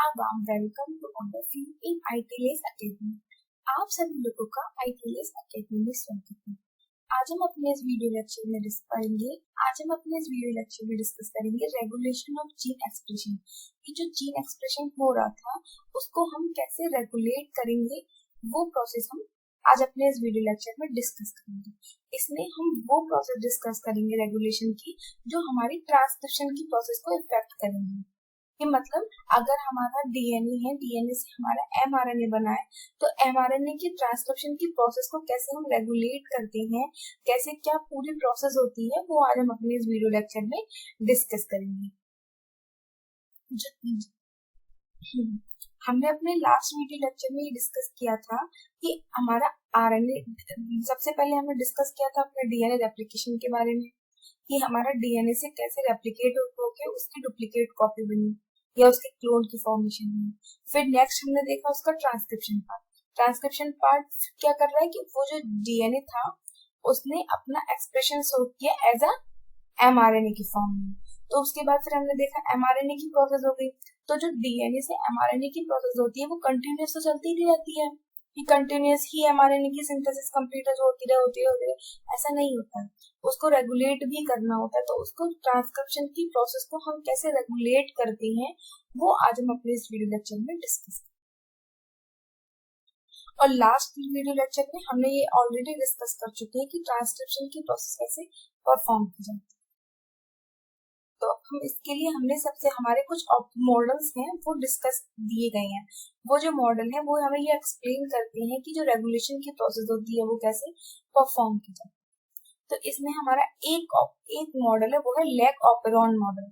Warm welcome to all of you in ITLS academy. आप सभी लोगों का ITLS अकेडमी में स्वागत है। आज हम अपने इस वीडियो लेक्चर में डिस्कस करेंगे रेगुलेशन ऑफ जीन एक्सप्रेशन। ये जो जीन एक्सप्रेशन हो रहा था उसको हम कैसे रेगुलेट करेंगे, वो प्रोसेस हम आज अपने इस वीडियो लेक्चर में डिस्कस करेंगे। इसमें हम वो प्रोसेस डिस्कस करेंगे रेगुलेशन की जो हमारी ट्रांसक्रिप्शन की प्रोसेस को इफेक्ट करेंगे। कि मतलब अगर हमारा डीएनए है, डीएनए से हमारा एमआरएनए बना है, तो एमआरएनए की ट्रांसक्रिप्शन की प्रोसेस को कैसे हम रेगुलेट करते हैं, कैसे क्या पूरी प्रोसेस होती है, वो आज हम अपने इस वीडियो लेक्चर में डिस्कस करेंगे। हमने अपने लास्ट वीडियो लेक्चर में ये डिस्कस किया था कि हमारा आरएनए, सबसे पहले हमने डिस्कस किया था अपने डीएनए रेप्लिकेशन के बारे में कि हमारा डीएनए से कैसे रेप्लिकेट होकर उसकी डुप्लीकेट कॉपी बनी या उसके क्लोन की फॉर्मेशन हुई। फिर नेक्स्ट हमने देखा उसका ट्रांसक्रिप्शन पार्ट क्या कर रहा है कि वो जो डीएनए था उसने अपना एक्सप्रेशन शो किया एज अ एमआरएनए की फॉर्म में। तो उसके बाद फिर हमने देखा एमआरएनए की प्रोसेस हो गई। तो जो डीएनए से एमआरएनए की प्रोसेस होती है वो कंटिन्यूअस तो चलती ही रहती है कि कंटिन्यूअस ही एमआरएनए की सिंथेसिस कंप्लीट होती रहे, ऐसा नहीं होता है। उसको रेगुलेट भी करना होता है। तो उसको ट्रांसक्रिप्शन की प्रोसेस को हम कैसे रेगुलेट करते हैं वो आज हम अपने इस वीडियो लेक्चर में डिस्कस करेंगे। और लास्ट वीडियो लेक्चर में हमने ये ऑलरेडी डिस्कस कर चुके हैं कि ट्रांसक्रिप्शन की प्रोसेस कैसे परफॉर्म की जाती है। तो हम इसके लिए हमने सबसे हमारे कुछ मॉडल्स हैं वो डिस्कस दिए गए हैं। वो जो मॉडल है वो हमें ये एक्सप्लेन करते हैं कि जो रेगुलेशन की प्रोसेस होती है वो कैसे परफॉर्म की जाती है। तो इसमें हमारा एक मॉडल है, वो है lac operon model.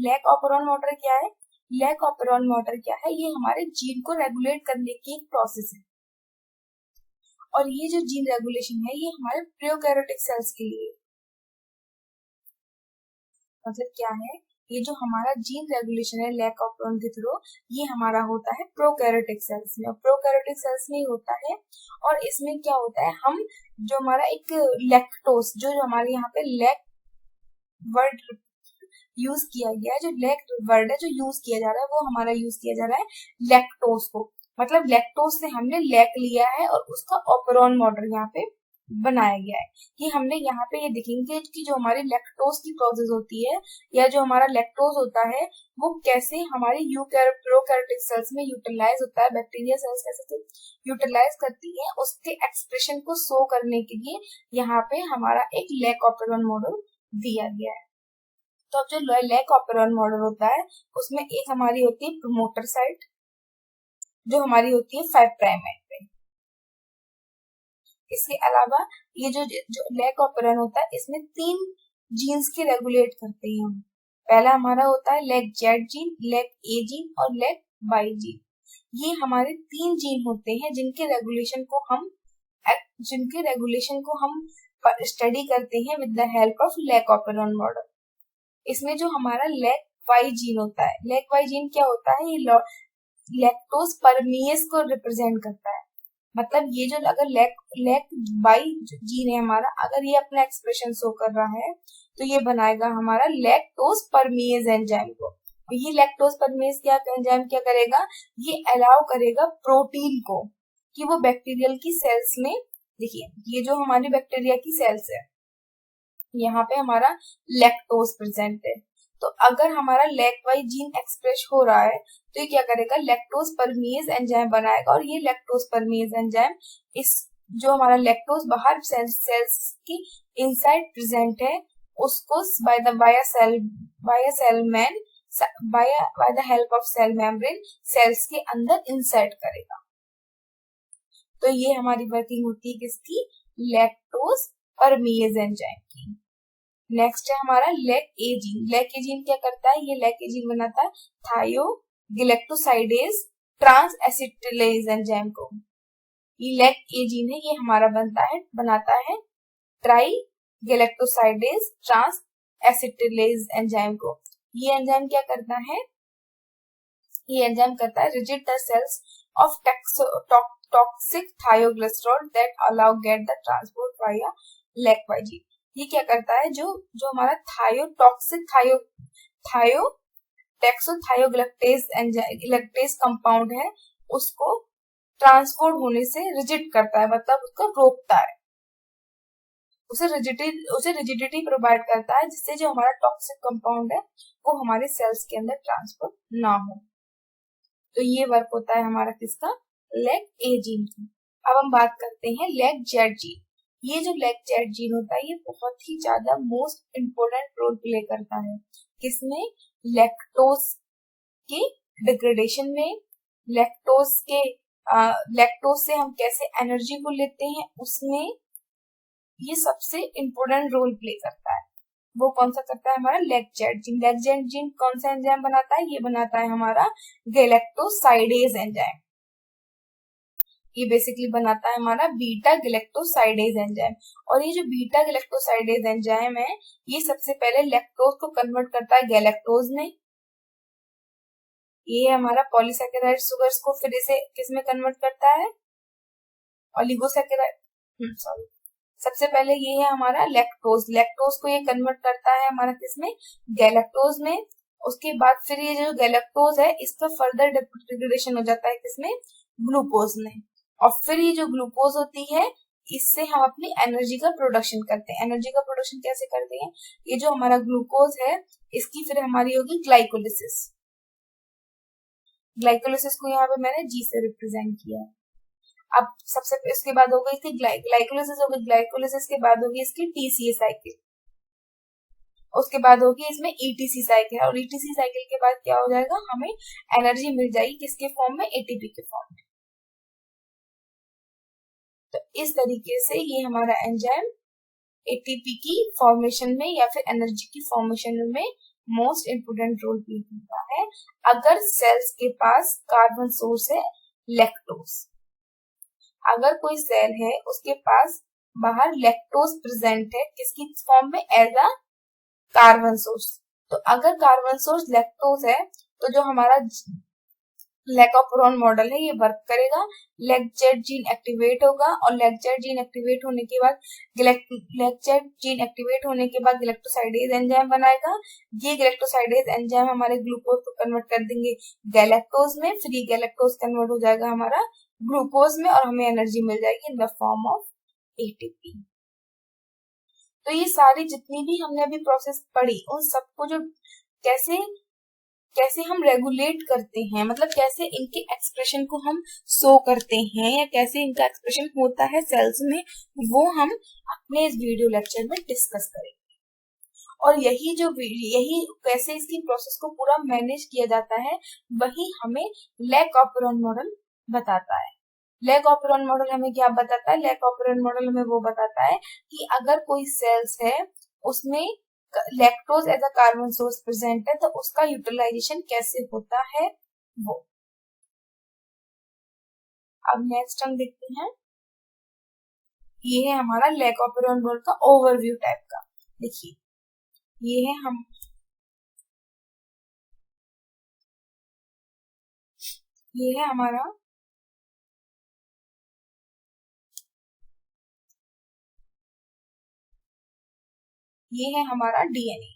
Lac operon model क्या है? लैक ऑपेरॉन मॉडल क्या है? ये हमारे जीन को रेगुलेट करने की एक प्रोसेस है। और ये जो जीन रेगुलेशन है ये हमारे प्रोकैरियोटिक सेल्स के लिए, मतलब क्या है, ये जो हमारा जीन रेगुलेशन है लैक ऑपेरॉन के थ्रू, ये हमारा होता है प्रोकैरियोटिक सेल्स में। और प्रोकैरियोटिक सेल्स में ही होता है। और इसमें क्या होता है, हम जो हमारा एक लैक्टोज, जो हमारे यहाँ पे लैक वर्ड यूज किया गया है, जो लैक वर्ड है जो यूज किया जा रहा है, वो हमारा यूज किया जा रहा है लैक्टोज को। मतलब लैक्टोज से हमने लैक लिया है और उसका ऑपेरॉन मॉडल यहाँ पे बनाया गया है। कि हमने यहाँ पे ये देखेंगे कि जो हमारी लैक्टोज की प्रोसेस होती है या जो हमारा लैक्टोज होता है वो कैसे हमारी प्रोकैरियोटिक सेल्स में यूटिलाइज होता है, बैक्टीरिया सेल्स कैसे यूटिलाइज करती है, उसके एक्सप्रेशन को शो करने के लिए यहाँ पे हमारा एक लैक ऑपेरॉन मॉडल दिया गया है। तो अब जो लैक ऑपेरॉन मॉडल होता है उसमें एक हमारी होती है प्रमोटर साइट, जो हमारी होती है 5 प्राइम एंड पे। इसके अलावा ये जो लैक ऑपेरॉन होता है इसमें 3 जीन्स के रेगुलेट करते हैं हम। पहला हमारा होता है लैक जेड जीन, लैक ए जीन और लैक वाई जीन। ये हमारे 3 जीन होते हैं जिनके रेगुलेशन को हम स्टडी करते हैं with the help of lac operon model. इसमें जो हमारा लैक वाई जीन होता है, लैक वाई जीन क्या होता है, ये लैक्टोज परमिएस को रिप्रेजेंट करता है। मतलब ये जो अगर लैक वाई जीन है हमारा, अगर ये अपना एक्सप्रेशन शो कर रहा है तो ये बनाएगा हमारा लैक्टोज परमिएज एंजाइम को। ये लैक्टोज परमिएज एंजाइम क्या करेगा, ये अलाउ करेगा प्रोटीन को कि वो बैक्टीरियल की सेल्स में, देखिए ये जो हमारी बैक्टीरिया की सेल्स है यहाँ पे हमारा लैक्टोज प्रेजेंट है। तो अगर हमारा लैक वाई जीन एक्सप्रेस हो रहा है तो ये क्या करेगा, लैक्टोज परमिएज एंजाइम बनाएगा। और ये लैक्टोज परमिएज एंजाइम इस जो हमारा लैक्टोज बाहर सेल्स की इनसाइड प्रेजेंट है उसको by the help of cell membrane cells के अंदर इंसर्ट करेगा। तो ये हमारी वर्किंग होती है किसकी, लैक्टोज परमिएज एंजाइम की। नेक्स्ट है हमारा लैक ए जीन। लैक ए जीन क्या करता है, ये लैक ए जीन बनाता है थायोग्लाइकोसाइडेज ट्रांस एसिटिलेज एंजाइम को। ये लैक ए जीन है, ये हमारा बनाता है ट्राइगैलेक्टोसाइडेज ट्रांस एसिटिलेज एंजाइम को। ये एंजाइम क्या करता है, ये एंजाइम करता है rid the cells of toxic thioglycerol that allow get the transport via lac Y gene. ये क्या करता है, जो हमारा थायो टैक्सोथायोग्लैक्टेज इलेक्टेज कंपाउंड है उसको ट्रांसपोर्ट होने से रिजिड करता है, मतलब उसको रोकता है, उसे रिजिडिटी प्रोवाइड करता है, जिससे जो हमारा टॉक्सिक कंपाउंड है वो हमारे सेल्स के अंदर ट्रांसफर ना हो। तो ये वर्क होता है हमारा किसका, लेग ए जीन की। अब हम बात करते हैं लेग जेड जीन। ये जो लेग जेड जीन होता है ये बहुत ही ज्यादा मोस्ट इम्पोर्टेंट रोल प्ले करता है किसमें, लैक्टोज के डिग्रेडेशन में, लैक्टोज से हम कैसे एनर्जी को लेते हैं उसमें ये सबसे इम्पोर्टेंट रोल प्ले करता है। वो कौन सा करता है, हमारा leg Z gene. Leg Z gene कौन सा एंजाइम बनाता है, ये बनाता है हमारा गैलेक्टोसाइडेज एंजाइम। ये बेसिकली बनाता है हमारा बीटा गैलेक्टोसाइडेज एंजाइम। और ये जो बीटा गैलेक्टोसाइडेज एंजाइम है ये सबसे पहले लैक्टोज को कन्वर्ट करता है गैलेक्टोज में। ये हमारा पॉलीसैकेराइड शुगर्स को फिर इसे किस में कन्वर्ट करता है, ओलिगोसैकेराइड, सॉरी, सबसे पहले ये है हमारा लैक्टोज। लैक्टोज को ये कन्वर्ट करता है हमारा किसमें, गैलेक्टोज में। उसके बाद फिर ये जो गैलेक्टोज है इसका फर्दर डिग्रेडेशन हो जाता है किसमें, ग्लूकोज में। और फिर ये जो ग्लूकोज होती है इससे हम अपनी एनर्जी का प्रोडक्शन करते हैं। एनर्जी का प्रोडक्शन कैसे करते हैं, ये जो हमारा ग्लूकोज है इसकी फिर हमारी होगी ग्लाइकोलिसिस। ग्लाइकोलिसिस को यहाँ पे मैंने जी से रिप्रेजेंट किया है। अब सबसे इसके बाद हो गई थी ग्लाइकोलिसिस हो गई, ग्लाइकोलिसिस के बाद होगी इसकी टीसीए साइकिल, उसके बाद होगी इसमें ईटीसी साइकिल, और ईटीसी साइकिल के बाद क्या हो जाएगा, हमें एनर्जी मिल जाएगी किसके फॉर्म में, एटीपी के फॉर्म में। तो इस तरीके से ये हमारा एंजाइम एटीपी की फॉर्मेशन में या फिर एनर्जी की फॉर्मेशन में मोस्ट इम्पोर्टेंट रोल प्ले करता है अगर सेल्स के पास कार्बन सोर्स है लैक्टोज। अगर कोई सेल है उसके पास बाहर लैक्टोज प्रेजेंट है किसकी फॉर्म में, एज अ कार्बन सोर्स। तो अगर कार्बन सोर्स लैक्टोज है तो जो हमारा लैकोपेरोन मॉडल है ये वर्क करेगा, लेग जेड जीन एक्टिवेट होगा, और लेग जेड जीन एक्टिवेट होने के बाद गैलेक्टोसाइडेज एंजाइम बनाएगा। ये गैलेक्टोसाइडेज एंजाइम हमारे ग्लूकोज को कन्वर्ट कर देंगे गैलेक्टोज में, फिर ये गैलेक्टोज कन्वर्ट हो जाएगा हमारा ग्लूकोज में और हमें एनर्जी मिल जाएगी in the form of ATP. तो ये सारी जितनी भी हमने अभी प्रोसेस पढ़ी उन सबको जो कैसे हम रेगुलेट करते हैं, मतलब कैसे इनके एक्सप्रेशन को हम शो करते हैं या कैसे इनका एक्सप्रेशन होता है सेल्स में, वो हम अपने इस वीडियो लेक्चर में डिस्कस करेंगे। और यही कैसे इसकी प्रोसेस को पूरा मैनेज किया जाता है वही हमें लैकोपेरोन मॉडल बताता है। लैकोपेरोन मॉडल हमें क्या बताता है, लैकोपेरोन मॉडल हमें वो बताता है कि अगर कोई सेल्स है उसमें lactose as a carbon source present है तो उसका यूटिलाइजेशन कैसे होता है वो। अब नेक्स्ट हम देखते हैं, ये है हमारा लैकोपेरोन मॉडल का ओवरव्यू टाइप का। देखिए ये है हमारा डीएनए।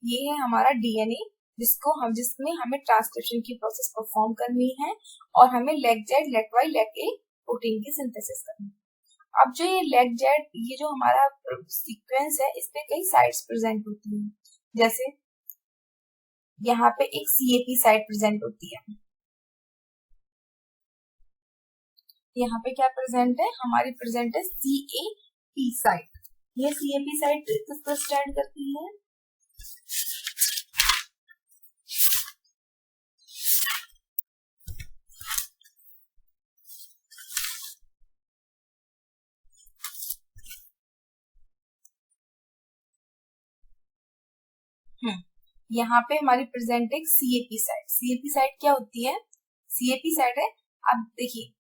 ये है हमारा डीएनए जिसमें हमें ट्रांसक्रिप्शन की प्रोसेस परफॉर्म करनी है और हमें lac Z lac Y lac A protein की सिंथेसिस करनी है। अब जो ये लेग जेड ये जो हमारा सीक्वेंस है इस पे कई साइट्स प्रेजेंट होती हैं, जैसे यहाँ पे एक सीएपी साइट प्रेजेंट होती है। यहाँ पे क्या प्रेजेंट है, हमारी प्रेजेंट है सीएपी साइट। ये सीएपी साइट किस पर स्टैंड करती है, यहाँ पे हमारी प्रेजेंट एक सीएपी साइट। सीएपी साइट क्या होती है, सीएपी साइट है, अब देखिए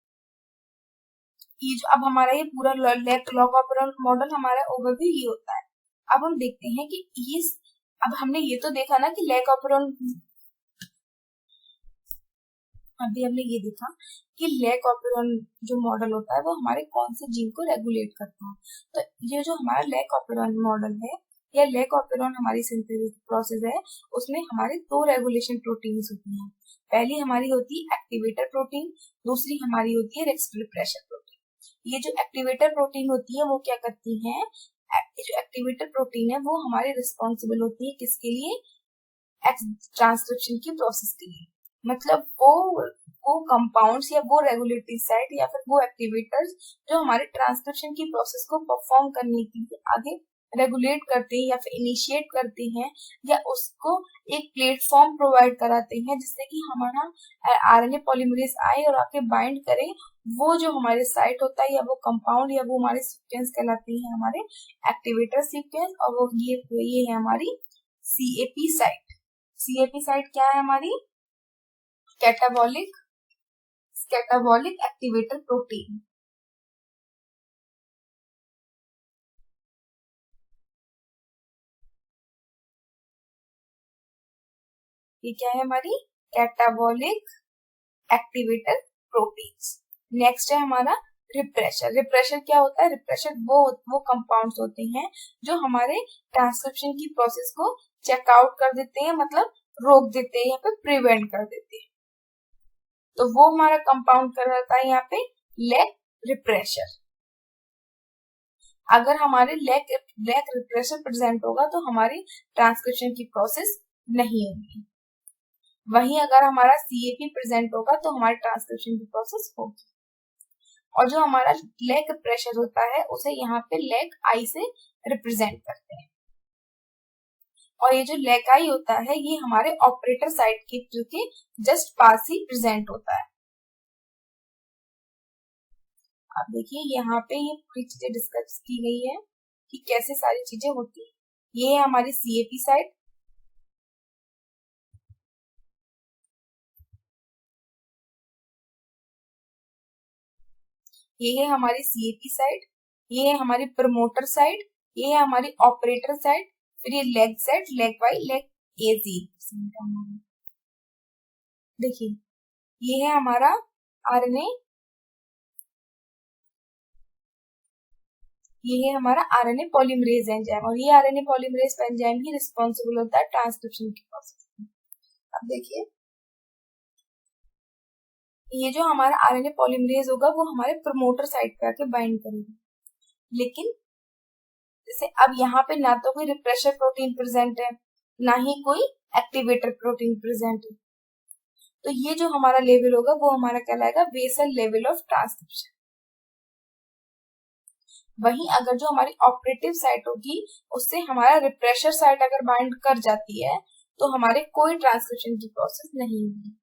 ये जो अब हमारा ये पूरा लैकोपेरोन मॉडल हमारा ओवरव्यू ये होता है। अब हम देखते हैं कि ये अब हमने ये तो देखा ना कि लैकोपेरोन अभी हमने ये देखा कि लैक ऑपेरॉन जो मॉडल होता है वो हमारे कौन से जीन को रेगुलेट करता है। तो ये जो हमारा लैक ऑपेरॉन मॉडल है या लैक ऑपेरॉन हमारी सिंथेसिस प्रोसेस है, उसमें हमारे दो रेगुलेशन प्रोटीन्स होती हैं। पहली हमारी होती है एक्टिवेटर प्रोटीन, दूसरी हमारी होती है रिप्रेशर प्रोटीन। ये जो एक्टिवेटर प्रोटीन होती है वो क्या करती है, जो एक्टिवेटर प्रोटीन है वो हमारे रिस्पॉन्सिबल होती है किसके लिए, ट्रांसक्रिप्शन की प्रोसेस के लिए। मतलब वो कंपाउंड्स या वो रेगुलेटरी साइट या फिर वो एक्टिवेटर्स जो हमारे ट्रांसक्रिप्शन की प्रोसेस को परफॉर्म करने के लिए आगे रेगुलेट करते हैं या फिर इनिशिएट करते हैं या उसको एक प्लेटफॉर्म प्रोवाइड कराते हैं जिससे कि हमारा आरएनए पॉलीमरेज आए और आके बाइंड करे वो जो हमारे साइट होता है या वो कंपाउंड या वो हमारे सीक्वेंस कहलाते हैं हमारे एक्टिवेटर सीक्वेंस। और वो ये है हमारी सीएपी साइट। सीएपी साइट क्या है हमारी, कैटाबॉलिक एक्टिवेटर प्रोटीन। ये क्या है हमारी कैटाबॉलिक एक्टिवेटर प्रोटीन्स। नेक्स्ट है हमारा रिप्रेशर। रिप्रेशर क्या होता है, रिप्रेशर वो कंपाउंड्स होते हैं जो हमारे ट्रांसक्रिप्शन की प्रोसेस को चेकआउट कर देते हैं, मतलब रोक देते हैं या फिर प्रिवेंट कर देते हैं। तो वो हमारा कंपाउंड कहलाता है यहाँ पे लैक रिप्रेशर। अगर हमारे लैक रिप्रेशर प्रेजेंट होगा तो हमारी ट्रांसक्रिप्शन की प्रोसेस नहीं होगी। वहीं अगर हमारा सीएपी प्रेजेंट होगा तो हमारी ट्रांसक्रिप्शन की प्रोसेस होगी। और जो हमारा लैक प्रेशर होता है उसे यहाँ पे लैक आई से रिप्रेजेंट करते हैं। और ये जो लैक आई होता है ये हमारे ऑपरेटर साइट के जस्ट पास ही प्रेजेंट होता है। अब देखिए यहाँ पे ये पूरी चीजें डिस्कस की गई है कि कैसे सारी चीजें होती है। ये है हमारी सीएपी साइट, ये है हमारी सीएपी साइट, ये है हमारी प्रमोटर साइट, ये है हमारी ऑपरेटर साइट, फिर ये lac site, lac Y, lac A. देखिए ये है हमारा आरएनए, ये है हमारा आरएनए पॉलीमरेज एंजाइम और ये आरएनए पॉलीमरेज एंजाइम ही रिस्पॉन्सिबल होता है ट्रांसक्रिप्शन की प्रोसेस में। अब देखिए ये जो हमारा आरएनए पॉलीमरेज होगा वो हमारे प्रमोटर साइट पे आके बाइंड करेगा, लेकिन जैसे अब यहाँ पे ना तो कोई रिप्रेशर प्रोटीन प्रेजेंट है ना ही कोई एक्टिवेटर प्रोटीन प्रेजेंट है, तो ये जो हमारा लेवल होगा वो हमारा कहलाएगा बेसल लेवल ऑफ ट्रांसक्रिप्शन। वहीं अगर जो हमारी ऑपरेटिव साइट होगी उससे हमारा रिप्रेशर साइट अगर बाइंड कर जाती है तो हमारे कोई ट्रांसक्रिप्शन की प्रोसेस नहीं होगी।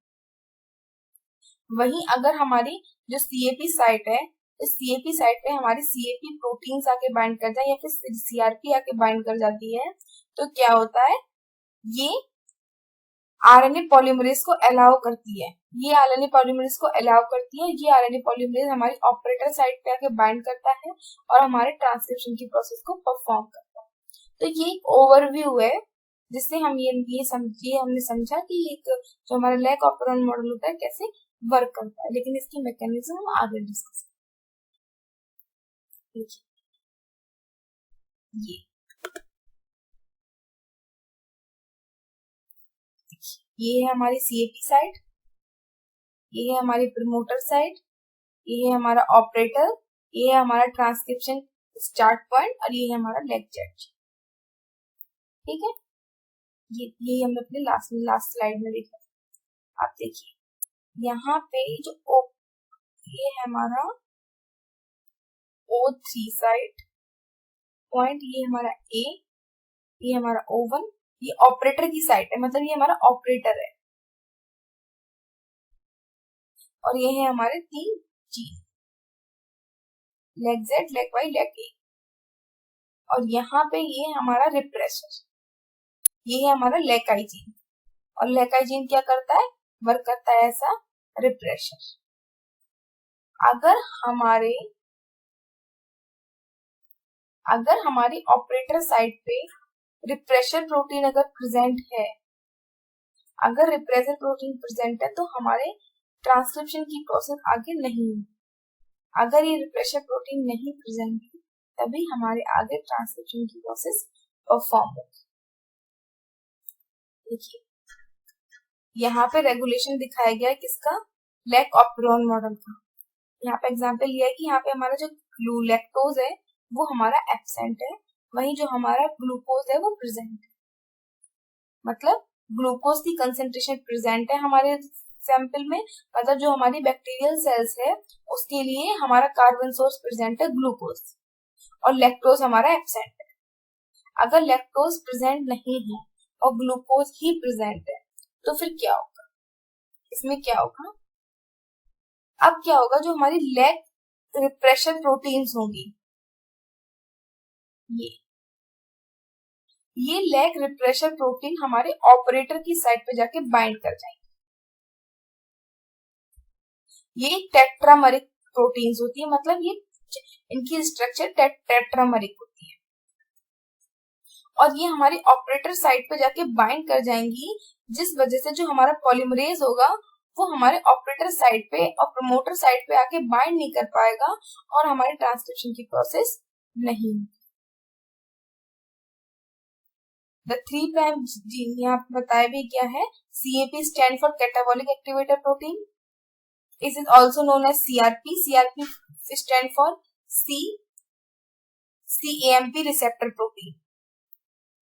वहीं अगर हमारी जो सीएपी साइट है, इस सीएपी साइट पे हमारी सीएपी प्रोटीन्स आके बाइंड कर जाए या फिर सीआरपी आके बाइंड कर जाती है तो क्या होता है, ये आरएनए पॉलीमरेज को अलाउ करती है, ये आरएनए पॉलीमरेज को अलाउ करती है, ये आरएनए पॉलीमरेज हमारी ऑपरेटर साइट पे आके बाइंड करता है और हमारे ट्रांसक्रिप्शन की प्रोसेस को परफॉर्म करता है। तो ये एक ओवरव्यू है जिससे हम हमने समझा कि एक जो हमारा लैक ऑपेरॉन मॉडल होता है कैसे वर्क करता है, लेकिन इसकी मैकेनिज्म हम आगे डिस्कस करेंगे। ये है हमारी सीएपी साइट, ये है हमारी प्रमोटर साइट, ये है हमारा ऑपरेटर, ये है हमारा ट्रांसक्रिप्शन स्टार्ट पॉइंट और ये है हमारा लेग जज। ठीक है, ये हमने अपने लास्ट स्लाइड में देखा। आप देखिए यहाँ पे जो ये है हमारा O3 साइट पॉइंट, ये हमारा A, ये हमारा O1, ये ऑपरेटर की साइट है, मतलब ये हमारा ऑपरेटर है। और ये है हमारे 3 gene, leg Z, leg Y, leg A। और यहाँ पे ये हमारा रिप्रेशर, ये है हमारा लेकाई जीन। और लेकाई जीन क्या करता है, वर्क करता है ऐसा रिप्रेशर। अगर हमारी ऑपरेटर साइट पे रिप्रेशर प्रोटीन अगर प्रेजेंट है, अगर रिप्रेशर प्रोटीन प्रेजेंट है तो हमारे ट्रांसक्रिप्शन की प्रोसेस आगे नहीं होगी। अगर ये रिप्रेशर प्रोटीन नहीं प्रेजेंट है तभी हमारे आगे ट्रांसक्रिप्शन की प्रोसेस परफॉर्म होगी। देखिए यहाँ पे रेगुलेशन दिखाया गया है किसका, लैक ऑपरेरॉन मॉडल का। यहाँ पे एग्जांपल ये है कि यहाँ पे हमारा जो लैक्टोज है वो हमारा एब्सेंट है, वहीं जो हमारा ग्लूकोज है वो प्रेजेंट है। मतलब ग्लूकोज की कंसेंट्रेशन प्रेजेंट है हमारे सैंपल में, मतलब जो हमारी बैक्टीरियल सेल्स है उसके लिए हमारा कार्बन सोर्स प्रेजेंट है ग्लूकोज, और लैक्टोज हमारा एब्सेंट है। अगर लैक्टोज प्रेजेंट नहीं है और ग्लूकोज ही प्रेजेंट है तो फिर क्या होगा, इसमें क्या होगा, अब क्या होगा, जो हमारी लैक रिप्रेशर प्रोटीन्स होंगी, ये लैक रिप्रेशर प्रोटीन हमारे ऑपरेटर की साइड पे जाके बाइंड कर जाएंगे। ये टेट्रामरिक प्रोटीन्स होती है, मतलब ये इनकी स्ट्रक्चर टेट्रामरिक होती है, और ये हमारी ऑपरेटर साइड पे जाके बाइंड कर जाएंगी, जिस वजह से जो हमारा पॉलीमरेज होगा वो हमारे ऑपरेटर साइड पे और प्रमोटर साइड पे आके बाइंड नहीं कर पाएगा और हमारी ट्रांसक्रिप्शन की प्रोसेस नहीं। द 3 प्राइम जीन यहाँ बताया भी क्या है, CAP stand for catabolic activator protein, it is also known as CRP, CRP stand for CAMP receptor protein.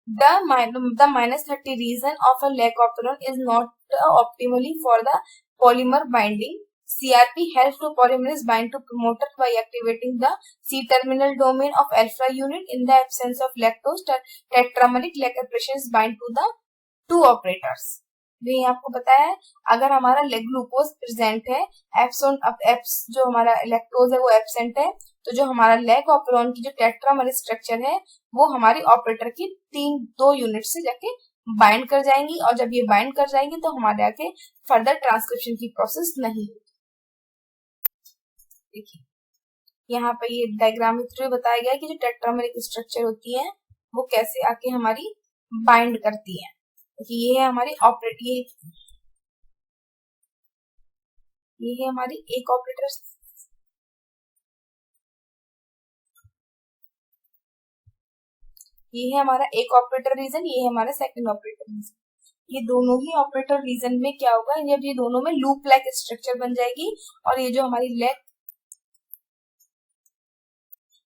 The -30 region of a lac operon is not optimally for the polymer binding. CRP helps to polymerase bind to promoter by activating the C-terminal domain of alpha unit. In the absence of lactose, tetrameric lac operations bind to the two operators. ये आपको बताया है, अगर हमारा glucose present है, जो हमारा lactose है वो एब्सेंट है, तो जो हमारा लैक ऑपरेरॉन की जो टेट्रामर स्ट्रक्चर है वो हमारी ऑपरेटर की 2 यूनिट से जाके बाइंड कर जाएंगी, और जब ये बाइंड कर जाएंगी तो हमारे आगे फर्दर ट्रांसक्रिप्शन की प्रोसेस नहीं होगी। देखिए यहाँ पे ये डायग्राम में थ्रू बताया गया है कि जो टेट्रामेरिक स्ट्रक्चर होती है वो कैसे आके हमारी बाइंड करती है। ये है हमारी ये है हमारी एक ऑपरेटर, ये है हमारा एक ऑपरेटर रीजन, ये है हमारा सेकंड ऑपरेटर रीजन। ये दोनों ही ऑपरेटर रीजन में क्या होगा, जब ये दोनों में लूप लाइक स्ट्रक्चर बन जाएगी, और ये जो हमारी लैक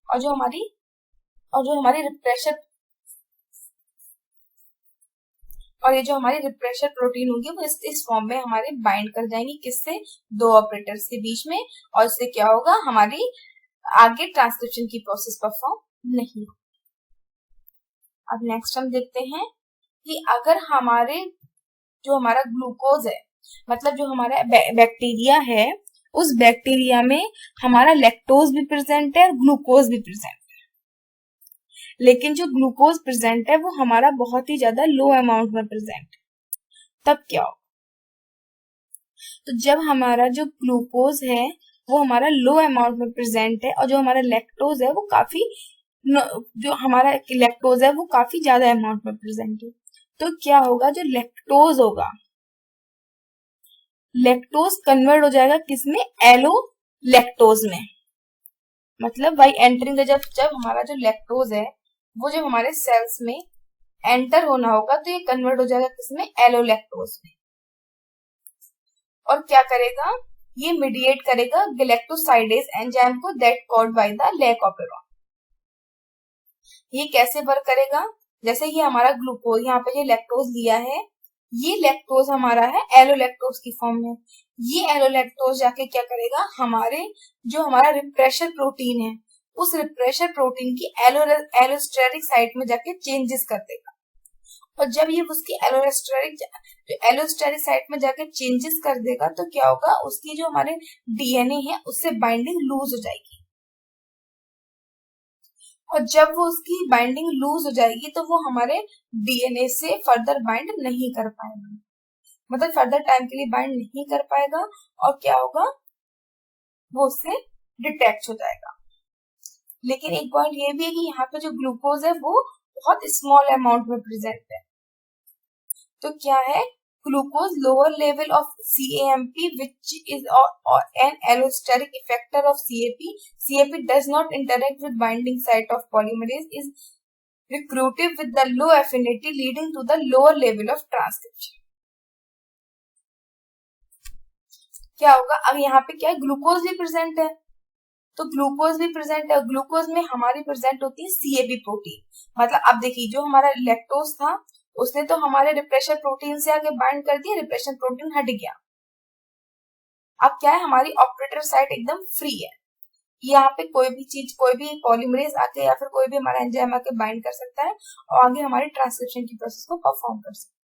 और जो हमारी रिप्रेशर प्रोटीन होगी वो इस फॉर्म में हमारे बाइंड कर जाएंगी, किससे, 2 ऑपरेटर्स के बीच में, और इससे क्या होगा, हमारी आगे ट्रांसक्रिप्शन की प्रोसेस परफॉर्म नहीं होगी। अब नेक्स्ट हम देखते हैं कि अगर हमारा ग्लूकोज है, मतलब जो हमारा बैक्टीरिया है, उस बैक्टीरिया में हमारा लैक्टोज भी प्रेजेंट है और ग्लूकोज भी प्रेजेंट है, लेकिन जो ग्लूकोज प्रेजेंट है वो हमारा बहुत ही ज्यादा लो अमाउंट में प्रेजेंट है, तब क्या होगा, तो जब हमारा जो ग्लूकोज है वो हमारा लो अमाउंट में प्रेजेंट है और जो हमारा लैक्टोज है वो काफी ज्यादा अमाउंट में प्रेजेंट है, तो क्या होगा, जो लैक्टोज होगा, लैक्टोज कन्वर्ट हो जाएगा किसमें, एलो लैक्टोज में। मतलब बाई एंटरिंग जब हमारा जो लैक्टोज है वो जब हमारे सेल्स में एंटर होना होगा तो ये कन्वर्ट हो जाएगा किसमें, एलो लैक्टोज में, और क्या करेगा, ये मीडिएट करेगा गैलेक्टोसाइडेज एंजाइम को that called by the lac operon. ये कैसे वर्क करेगा, जैसे ये हमारा ग्लूकोज, यहाँ पे ये लैक्टोज लिया है, ये लैक्टोज हमारा है एलो लैक्टोज की फॉर्म में, ये एलो लैक्टोज जाके क्या करेगा, हमारा रिप्रेशर प्रोटीन है उस रिप्रेशर प्रोटीन की एलोस्टेरिक साइट में जाके चेंजेस कर देगा, और जब ये उसकी एलोस्टेरिक साइट में जाके चेंजेस कर देगा तो क्या होगा, उसकी जो हमारे DNA है उससे बाइंडिंग लूज हो जाएगी, और जब वो उसकी बाइंडिंग लूज हो जाएगी तो वो हमारे DNA से फर्दर बाइंड नहीं कर पाएगा, मतलब फर्दर टाइम के लिए बाइंड नहीं कर पाएगा, और क्या होगा, वो उससे डिटैच हो जाएगा। लेकिन एक पॉइंट ये भी है कि यहाँ पे जो ग्लूकोज है वो बहुत स्मॉल अमाउंट में प्रेजेंट है, तो क्या है, glucose lower level of CAMP, which is an allosteric effector of CAP. CAP does not interact with binding site of polymerase, is recruitive with the low affinity, leading to the lower level of transcription. क्या होगा, अब यहाँ पे क्या है, glucose भी present है, तो ग्लूकोज भी प्रेजेंट है, ग्लूकोज में हमारी प्रेजेंट होती है CAP प्रोटीन. मतलब अब देखिए, जो हमारा लैक्टोज था उसने तो हमारे रिप्रेशर प्रोटीन से आगे बाइंड कर दिया, रिप्रेशर प्रोटीन हट गया. अब क्या है, हमारी ऑपरेटर साइट एकदम फ्री है, यहाँ पे कोई भी चीज, कोई भी पॉलीमरेज आके या फिर कोई भी हमारा एंजाइम आके बाइंड कर सकता है और आगे हमारी ट्रांसक्रिप्शन की प्रोसेस को परफॉर्म कर सकता है.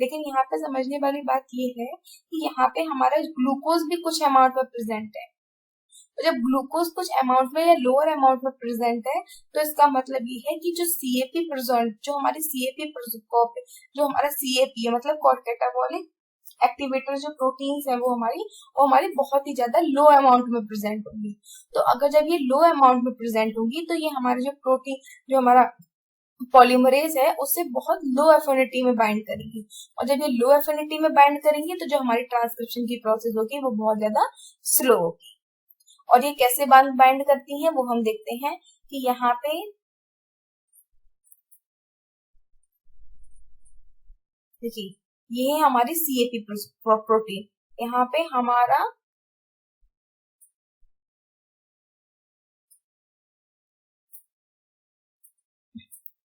लेकिन यहाँ पे समझने वाली बात ये है कि यहाँ पे हमारा ग्लूकोज भी कुछ अमाउंट में प्रेजेंट है. तो जब ग्लूकोज कुछ अमाउंट में या लोअर अमाउंट में प्रेजेंट है, तो इसका मतलब ये है कि जो CAP प्रेजेंट, जो हमारी जो हमारा CAP है, मतलब कैटाबॉलिक एक्टिवेटर जो प्रोटीन्स है, वो हमारी बहुत ही ज्यादा लो अमाउंट में प्रेजेंट होंगी. तो अगर जब ये लो अमाउंट में प्रेजेंट होंगी, तो ये हमारे जो प्रोटीन, जो हमारा पॉलीमरेज है, उससे बहुत लो एफिनिटी में बाइंड करेंगी. और जब ये लो एफिनिटी में बाइंड करेंगी, तो जो हमारी ट्रांसक्रिप्शन की प्रोसेस होगी वो बहुत ज्यादा स्लो होगी. और ये कैसे बाइंड करती हैं वो हम देखते हैं कि यहाँ पे देखिए, ये है हमारी CAP प्रोटीन. यहाँ पे हमारा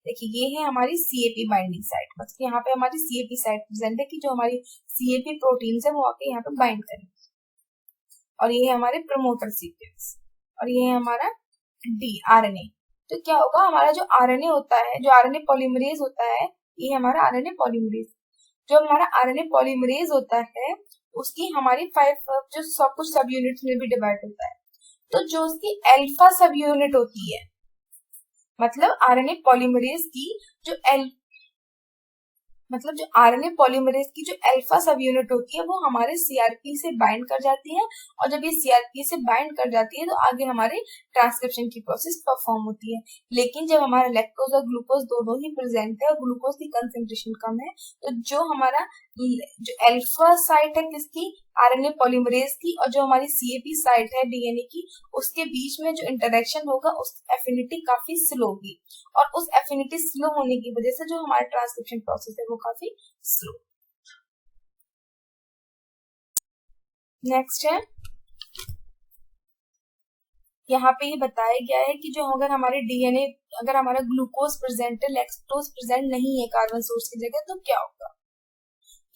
देखिए, ये है हमारी CAP बाइंडिंग साइट. मतलब यहाँ पे हमारी CAP साइट प्रेजेंट है कि जो हमारी CAP प्रोटीन है वो आके यहाँ पे बाइंड करेंगे. और ये है हमारे प्रमोटर सीक्वेंस, और ये है हमारा RNA. तो क्या होगा, हमारा जो RNA होता है, जो RNA पॉलीमरेज होता है, ये हमारा RNA पॉलीमरेज. जो हमारा RNA पॉलीमरेज होता है, उसकी हमारी 5 जो सब कुछ सब यूनिट्स में भी डिवाइड होता है. तो जो उसकी अल्फा सब यूनिट होती है, मतलब RNA पॉलीमरेज की जो RNA पॉलीमरेज की जो अल्फा सब यूनिट होती है, वो हमारे CRP से बाइंड कर जाती है. और जब ये CRP से बाइंड कर जाती है, तो आगे हमारे ट्रांसक्रिप्शन की प्रोसेस परफॉर्म होती है. लेकिन जब हमारा लैक्टोज और ग्लूकोज दोनों ही प्रेजेंट है और ग्लूकोज की कंसेंट्रेशन कम है, तो जो हमारा जो अल्फा साइट है किसकी, RNA पॉलीमरेज की, और जो हमारी CAP साइट है DNA की, उसके बीच में जो इंटरेक्शन होगा, उस एफिनिटी काफी स्लो होगी. और उस एफिनिटी स्लो होने की वजह से जो हमारा ट्रांसक्रिप्शन प्रोसेस है वो काफी स्लो. नेक्स्ट है, यहाँ पे ये बताया गया है कि जो अगर हमारे DNA, अगर हमारा ग्लूकोज प्रेजेंट है, लैक्टोज प्रेजेंट नहीं है कार्बन सोर्स की जगह, तो क्या होगा.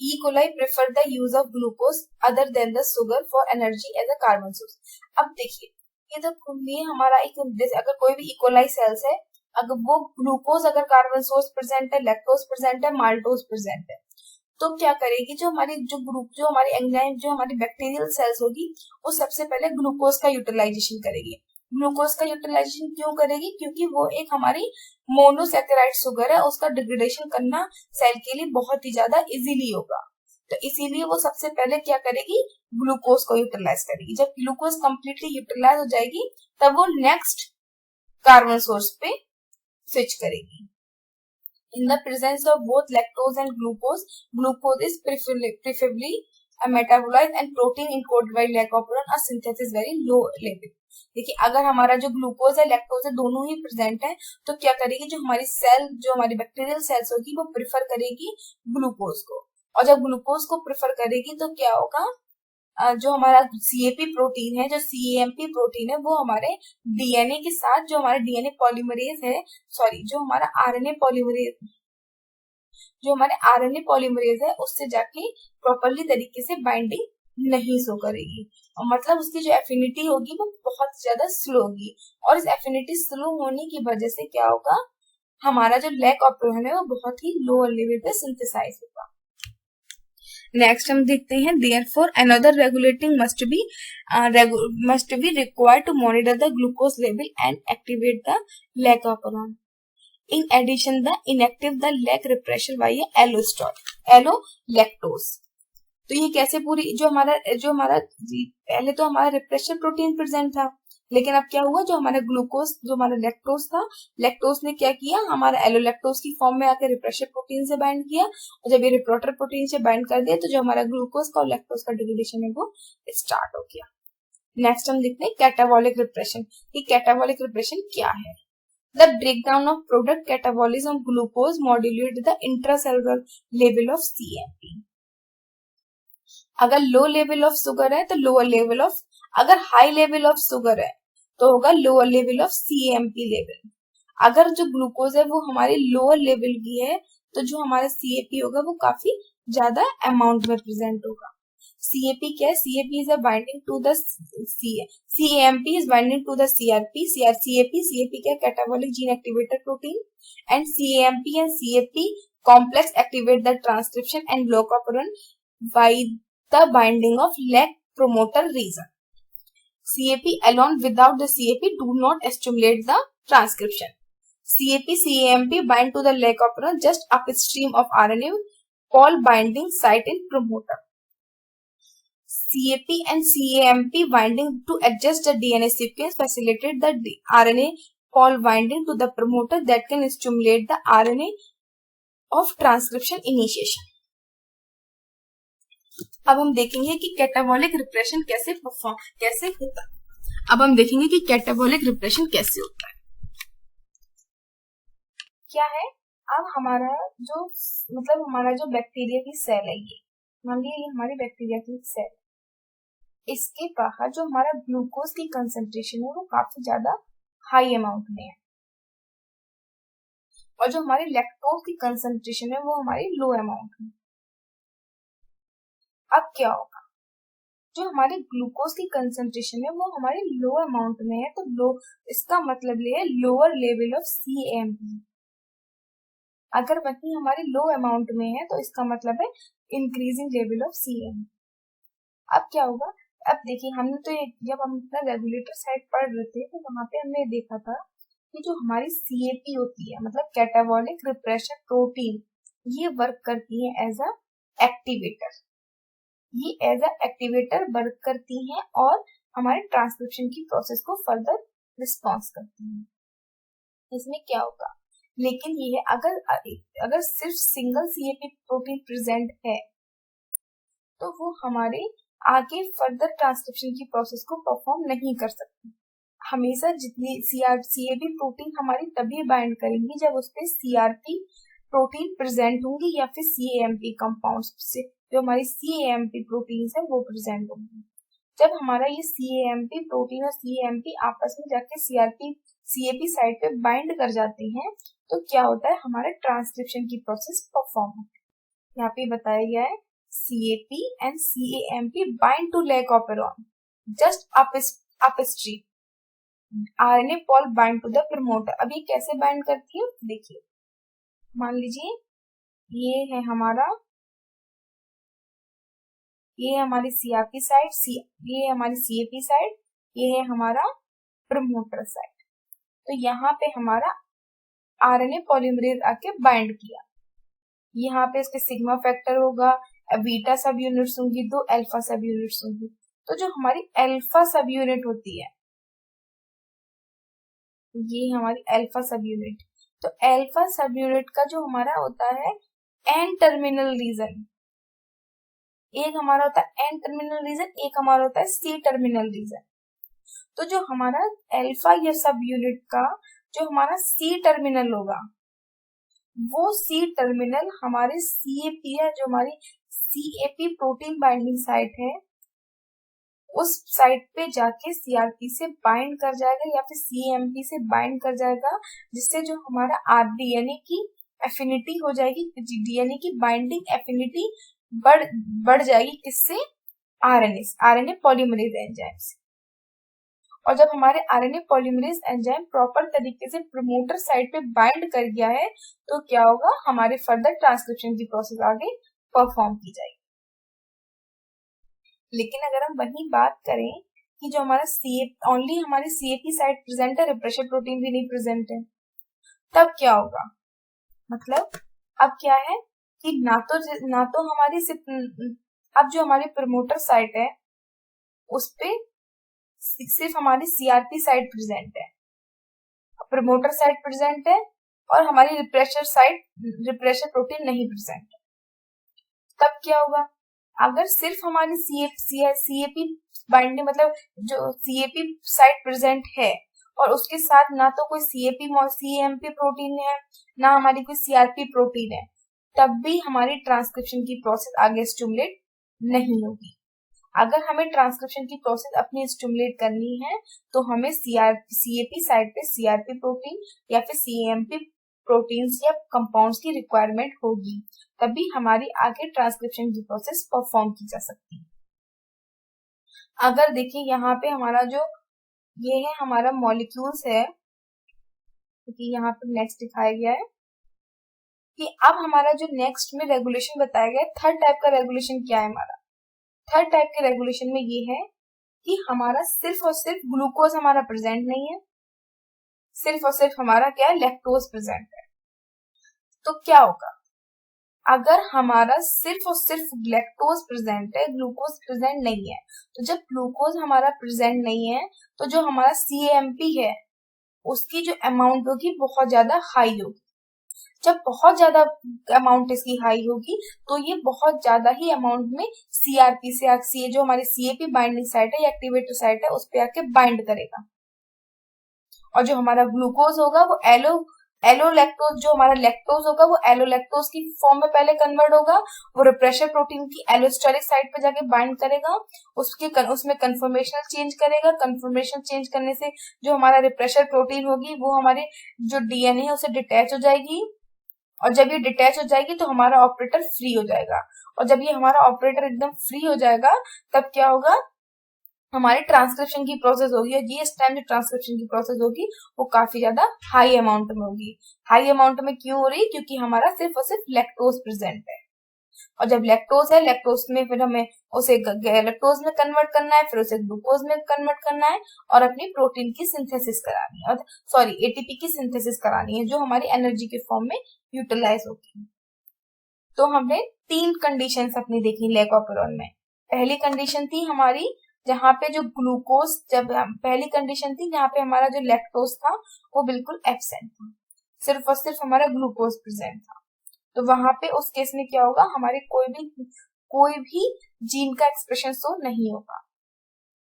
E. coli prefer the use of glucose other than the sugar for energy as a carbon source. अब देखिए, ये हमारा एक, अगर कोई भी E. coli सेल्स है, अगर वो ग्लूकोज अगर कार्बन सोर्स प्रेजेंट है, लैक्टोज प्रेजेंट है, माल्टोज प्रेजेंट है, तो क्या करेगी, जो हमारी एंजाइम, जो हमारी बैक्टीरियल सेल्स होगी, वो सबसे पहले ग्लूकोज का यूटिलाइजेशन करेगी. ग्लूकोज का यूटिलाइजेशन क्यों करेगी, क्योंकि वो एक हमारी मोनोसैकेराइड शुगर है, उसका डिग्रेडेशन करना सेल के लिए बहुत ही ज्यादा इजीली होगा. तो इसीलिए वो सबसे पहले क्या करेगी, ग्लूकोज को यूटिलाइज करेगी. जब ग्लूकोज कंप्लीटली यूटिलाइज हो जाएगी, तब वो नेक्स्ट कार्बन सोर्स पे स्विच करेगी. In the presence of both lactose and glucose is preferably a metabolite and protein encoded by glycoprotein are synthesis very low level. देखिए, अगर हमारा जो ग्लूकोज है, लैक्टोज है, दोनों ही प्रेजेंट है, तो क्या करेगी, जो हमारी सेल, जो हमारी बैक्टीरियल सेल्स होगी, वो प्रेफर करेगी ग्लूकोज को. और जब ग्लूकोज को प्रेफर करेगी, तो क्या होगा, जो हमारा CAP प्रोटीन है, जो CAMP प्रोटीन है, वो हमारे DNA के साथ, जो हमारा DNA पॉलीमरेज है, जो हमारा RNA पॉलीमरेज है, उससे जाके प्रॉपरली तरीके से बाइंडिंग नहीं शो करेगी. और मतलब उसकी जो एफिनिटी होगी वो बहुत ज्यादा स्लो होगी. और इस एफिनिटी स्लो होने की वजह से क्या होगा, हमारा जो लैक ऑफ प्रोटीन है वो बहुत ही लोअर लेवल पे सिंथेसाइज होगा. नेक्स्ट हम देखते हैं, therefore another regulating must be required to monitor the glucose level and activate the lac operon. In addition, the lac repression by allolactose. तो ये कैसे पूरी, जो हमारा पहले तो हमारा रिप्रेशर प्रोटीन प्रेजेंट था, लेकिन अब क्या हुआ, जो हमारा ग्लूकोज, जो हमारा लैक्टोज था, लैक्टोज ने क्या किया, हमारा एलोलैक्टोज की फॉर्म में आकर रिप्रेशर प्रोटीन से बाइंड किया, और जब ये रिपोर्टर प्रोटीन से बाइंड कर दिया तो जो हमारा ग्लूकोज का और लैक्टोज का डिग्रेडेशन है वो स्टार्ट हो गया। नेक्स्ट हम देखते हैं कैटाबॉलिक रिप्रेशन। ये कैटाबॉलिक रिप्रेशन क्या है? The breakdown of product catabolism glucose modulate the intracellular level of CMP। अगर लो लेवल ऑफ शुगर है तो लोअर लेवल ऑफ, अगर हाई लेवल ऑफ शुगर है तो होगा lower level of CMP level. अगर जो ग्लूकोज है वो हमारे लोअर लेवल की है तो जो हमारा CAP होगा वो काफी ज्यादा अमाउंट में प्रेजेंट होगा। CAP क्या है? CAP is a binding to the CAMP is binding to the CRP, CAP क्या है? Catabolic gene activator protein, and CAMP and CAP complex activate the transcription and block operon by the binding of lac promoter region. CAP alone without the CAP do not stimulate the transcription. CAMP bind to the lac operon just upstream of RNA Pol binding site in promoter. CAP and CAMP binding to adjust the DNA sequence facilitate the RNA Pol binding to the promoter that can stimulate the RNA of transcription initiation. अब हम देखेंगे कि catabolic repression कैसे होता है। अब हम देखेंगे कि कैटाबॉलिक रिप्रेशन कैसे होता है, क्या है। अब हमारा जो हमारा जो बैक्टीरिया की सेल है, ये मान लीजिए ये हमारी बैक्टीरिया की सेल, इसके बाहर जो हमारा ग्लूकोज की कंसंट्रेशन है वो काफी ज्यादा हाई अमाउंट में है, और जो हमारी लैक्टोज की कंसंट्रेशन है वो हमारी लो अमाउंट में। अब क्या होगा, जो हमारी ग्लूकोज की कंसंट्रेशन है वो हमारी लो अमाउंट में है, तो लो, इसका मतलब ये है लोअर लेवल ऑफ CAMP। अगर वही हमारी लो अमाउंट में है तो इसका मतलब है इंक्रीजिंग लेवल ऑफ CAMP। अब क्या होगा, अब देखिए हमने तो जब हम अपना रेगुलेटर साइड पढ़ रहे थे तो वहां पे हमने देखा था कि जो हमारी CAP होती है, मतलब कैटाबॉलिक रिप्रेशन प्रोटीन, ये वर्क करती है एज अ एक्टिवेटर। ये एज अ एक्टिवेटर वर्क करती हैं और हमारे ट्रांसक्रिप्शन की प्रोसेस को फर्दर रिस्पॉन्स करती हैं। इसमें क्या होगा, लेकिन ये है अगर सिर्फ सिंगल CAP प्रोटीन प्रेजेंट है तो वो हमारे आगे फर्दर ट्रांसक्रिप्शन की प्रोसेस को परफॉर्म नहीं कर सकती। हमेशा जितनी CAP प्रोटीन हमारी तभी बाइंड करेंगी जब उस पर CRP प्रोटीन प्रेजेंट होंगी या फिर CAMP कंपाउंड से जो हमारी CAMP प्रोटीन है वो प्रेजेंट होंगी। जब हमारा ये CAMP प्रोटीन और CAMP आपस में जाके CAP साइड पे बाइंड कर जाते हैं तो क्या होता है, हमारे ट्रांसक्रिप्शन की प्रोसेस परफॉर्म होती है। यहाँ पे बताया गया है CAP and CAMP bind to lac operon just upstream. RNA Pol bind to the promoter. अब ये कैसे बाइंड करती है देखिए, मान लीजिए ये है हमारा, ये है हमारी CRP साइड, ये है हमारी CAP साइड, ये है हमारा प्रमोटर साइड। तो यहाँ पे हमारा RNA पॉलीमरेज आके बाइंड किया, यहाँ पे इसके सिग्मा फैक्टर होगा, बीटा सब यूनिट्स होंगी, 2 अल्फा सब यूनिट्स होंगी। तो जो हमारी अल्फा सब यूनिट होती है, ये हमारी अल्फा सब यूनिट, तो अल्फा सब यूनिट का जो हमारा होता है एन टर्मिनल रीजन, एक हमारा होता है एन टर्मिनल रीजन, एक हमारा होता है सी टर्मिनल रीजन। तो जो हमारा अल्फा या सब यूनिट का जो हमारा सी टर्मिनल होगा, वो सी टर्मिनल हमारे CAP है, जो हमारी CAP प्रोटीन बाइंडिंग साइट है, उस साइट पे जाके CRP से बाइंड कर जाएगा या फिर CAMP से बाइंड कर जाएगा, जिससे जो हमारा RB यानी कि एफिनिटी हो जाएगी, यानी कि बाइंडिंग एफिनिटी बढ़ जाएगी, किससे, RNA पॉलीमरेज एंजाइम से। और जब हमारे RNA पॉलीमरेज एंजाइम प्रॉपर तरीके से प्रमोटर साइट पे बाइंड कर गया है तो क्या होगा, हमारे फर्दर ट्रांसक्रिप्शन की प्रोसेस आगे परफॉर्म की जाएगी। लेकिन अगर हम वही बात करें कि जो हमारा ओनली हमारी CAP साइट प्रेजेंट है, रिप्रेशर प्रोटीन भी नहीं प्रेजेंट है, तब क्या होगा, मतलब अब क्या है कि ना तो हमारी अब जो हमारी प्रमोटर साइट है उस पे सिर्फ हमारी सीआरपी साइट प्रेजेंट है, प्रमोटर साइट प्रेजेंट है और हमारी रिप्रेशर प्रोटीन नहीं प्रेजेंट है। तब क्या होगा, अगर सिर्फ हमारी सीएपी बाइंडिंग मतलब जो सीएपी साइट प्रेजेंट है और उसके साथ ना तो कोई सीएमपी प्रोटीन है ना हमारी कोई सीआरपी प्रोटीन है, तब भी हमारी ट्रांसक्रिप्शन की प्रोसेस आगे स्टिमुलेट नहीं होगी। अगर हमें ट्रांसक्रिप्शन की प्रोसेस अपनी स्टिमुलेट करनी है तो हमें सीएपी साइट पे सीआरपी प्रोटीन या फिर सीएमपी प्रोटीन्स या कंपाउंड्स की रिक्वायरमेंट होगी, तभी हमारी आगे ट्रांसक्रिप्शन की प्रोसेस परफॉर्म की जा सकती है। अगर देखिए यहाँ पे हमारा जो ये है हमारा मॉलिक्यूल्स है, क्योंकि यहाँ पे नेक्स्ट दिखाया गया है कि अब हमारा जो नेक्स्ट में रेगुलेशन बताया गया है, थर्ड टाइप का रेगुलेशन क्या है हमारा। थर्ड टाइप के रेगुलेशन में ये है कि हमारा सिर्फ और सिर्फ ग्लूकोज हमारा प्रेजेंट नहीं है, सिर्फ और सिर्फ हमारा क्या है, लैक्टोज प्रेजेंट है। तो क्या होगा, अगर हमारा सिर्फ और सिर्फ लैक्टोज प्रेजेंट है, ग्लूकोज प्रेजेंट नहीं है, तो जब ग्लूकोज हमारा प्रेजेंट नहीं है तो जो हमारा सीएमपी है उसकी जो अमाउंट होगी बहुत ज्यादा हाई होगी। जब बहुत ज्यादा अमाउंट इसकी हाई होगी तो ये बहुत ज्यादा ही अमाउंट में सीआरपी से जो हमारी सीएपी बाइंडिंग साइट है या एक्टिवेटर साइट है उस पे आके बाइंड करेगा, और जो हमारा ग्लूकोज होगा वो एलो लैक्टोज, जो हमारा लैक्टोज होगा वो एलो लैक्टोज की फॉर्म में पहले कन्वर्ट होगा, वो रिप्रेशर प्रोटीन की एलोस्टेरिक साइट पे जाके बाइंड करेगा, उसमें कन्फर्मेशनल चेंज करेगा। कन्फर्मेशन चेंज करने से जो हमारा रिप्रेशर प्रोटीन होगी वो हमारे जो डीएनए है उसे डिटैच हो जाएगी, और जब ये डिटैच हो जाएगी तो हमारा ऑपरेटर फ्री हो जाएगा, और जब ये हमारा ऑपरेटर एकदम फ्री हो जाएगा तब क्या होगा, हमारी ट्रांसक्रिप्शन की प्रोसेस होगी, और ये इस टाइम जो ट्रांसक्रिप्शन की प्रोसेस होगी वो काफी ज्यादा हाई अमाउंट में होगी। हाई अमाउंट में क्यों हो रही, क्योंकि हमारा सिर्फ और सिर्फ लैक्टोज प्रेजेंट है, और जब लैक्टोज है, लैक्टोज में फिर हमें उसे लैक्टोज में कन्वर्ट करना है, फिर उसे ग्लूकोज में कन्वर्ट करना है और अपनी प्रोटीन की सिंथेसिस करानी है, और एटीपी की सिंथेसिस करानी है जो हमारी एनर्जी के फॉर्म में यूटिलाइज होगी। तो हमने 3 कंडीशन अपनी देखी लैक ऑपेरॉन में। पहली कंडीशन थी हमारी जहाँ पे जो ग्लूकोज, पहली कंडीशन थी जहाँ पे हमारा जो लैक्टोज था वो बिल्कुल एब्सेंट था, सिर्फ और सिर्फ हमारा ग्लूकोज प्रेजेंट था। तो वहां पे उस केस में क्या होगा, हमारे कोई भी जीन का एक्सप्रेशन शो नहीं होगा।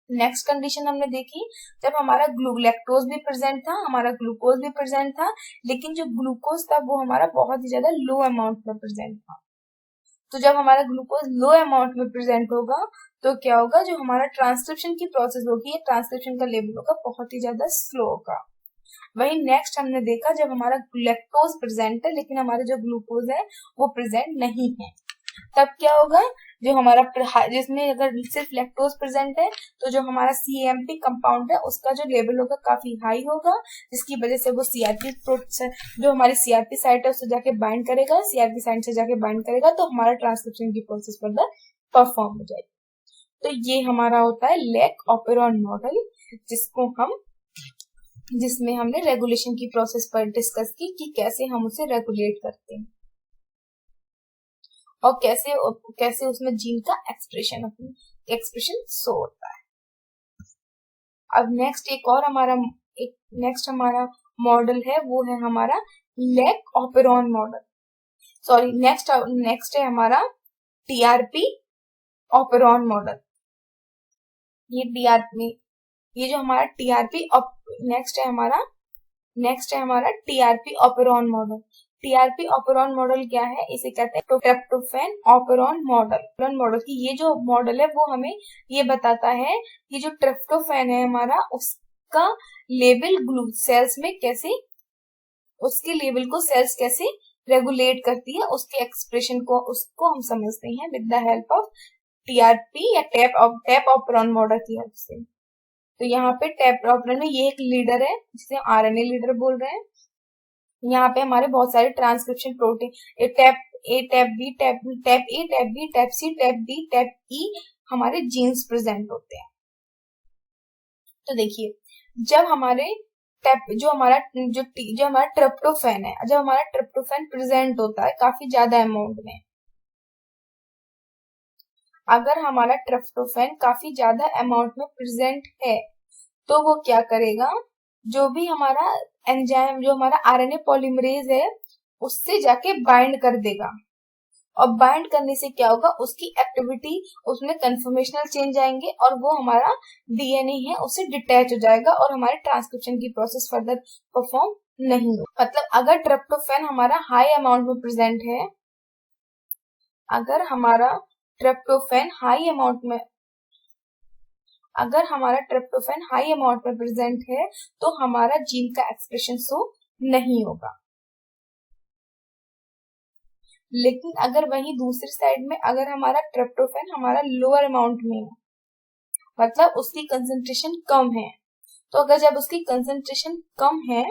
नेक्स्ट कंडीशन हमने देखी जब हमारा लैक्टोज भी प्रेजेंट था, हमारा ग्लूकोज भी प्रेजेंट था, लेकिन जो ग्लूकोज था वो हमारा बहुत ही ज्यादा लो अमाउंट में प्रेजेंट था। तो जब हमारा ग्लूकोज लो अमाउंट में प्रेजेंट होगा तो क्या होगा, जो हमारा ट्रांसक्रिप्शन की प्रोसेस होगी, ट्रांसक्रिप्शन का लेवल होगा बहुत ही ज्यादा स्लो होगा। वही नेक्स्ट हमने देखा जब हमारा लैक्टोज प्रेजेंट है लेकिन हमारे जो ग्लूकोज है वो प्रेजेंट नहीं है, तब क्या होगा, जो हमारा जिसमें अगर सिर्फ लैक्टोज प्रेजेंट है तो जो हमारा सीएमपी कंपाउंड है उसका जो लेवल होगा काफी हाई होगा, जिसकी वजह से वो सीआरपी जो हमारी सीआरपी साइट है उससे जाके बाइंड करेगा, सीआरपी साइट से जाके बाइंड करेगा तो हमारा ट्रांसक्रिप्शन की प्रोसेस फर्दर परफॉर्म हो जाएगी। तो ये हमारा होता है लैक ऑपेरॉन मॉडल, जिसमें हमने रेगुलेशन की प्रोसेस पर डिस्कस की कि कैसे हम उसे रेगुलेट करते हैं और कैसे उसमें जीन का एक्सप्रेशन शो होता है। अब नेक्स्ट हमारा मॉडल है वो है हमारा lac operon model, sorry next है हमारा टीआरपी ऑपेरॉन मॉडल। ये जो हमारा नेक्स्ट है हमारा TRP operon model. TRP operon model क्या है, इसे कहते हैं ट्रिप्टोफैन ऑपेरॉन मॉडल की ये जो मॉडल है वो हमें ये बताता है कि जो ट्रिप्टोफैन है हमारा उसका लेवल सेल्स में कैसे, उसके लेवल को सेल्स कैसे रेगुलेट करती है, उसके एक्सप्रेशन को उसको हम समझते हैं with the help of TRP या टैप ऑपेरॉन मॉडल की हेल्प से। तो यहाँ पे टैप ऑपेरॉन में ये एक लीडर है जिसे आरएनए लीडर बोल रहे हैं। यहाँ पे हमारे बहुत सारे ट्रांसक्रिप्शन प्रोटीन टैप ए, टैप बी, टैप ए, टैप बी, टैप सी, टैप डी, टैप ई हमारे जीन्स प्रेजेंट होते हैं। तो देखिए जब हमारे जो हमारा ट्रिप्टोफैन है, जब हमारा ट्रिप्टोफैन प्रेजेंट होता है काफी ज्यादा अमाउंट में, अगर हमारा ट्रिप्टोफैन काफी ज्यादा अमाउंट में प्रेजेंट है तो वो क्या करेगा, जो भी हमारा एंजाइम, जो हमारा आरएनए पॉलीमरेज है, उससे जाके बाइंड कर देगा। और बाइंड करने से क्या होगा, उसकी एक्टिविटी, उसमें कन्फर्मेशनल चेंज आएंगे और वो हमारा डीएनए है उससे डिटैच हो जाएगा और हमारे ट्रांसक्रिप्शन की प्रोसेस फर्दर परफॉर्म नहीं हो। मतलब अगर ट्रिप्टोफैन हमारा हाई अमाउंट में प्रेजेंट है, अगर हमारा ट्रिप्टोफैन हाई अमाउंट में प्रेजेंट है तो हमारा जीन का एक्सप्रेशन शो नहीं होगा। लेकिन अगर वहीं दूसरी साइड में अगर हमारा ट्रिप्टोफैन हमारा लोअर अमाउंट में है, मतलब उसकी कंसंट्रेशन कम है, तो अगर जब उसकी कंसंट्रेशन कम है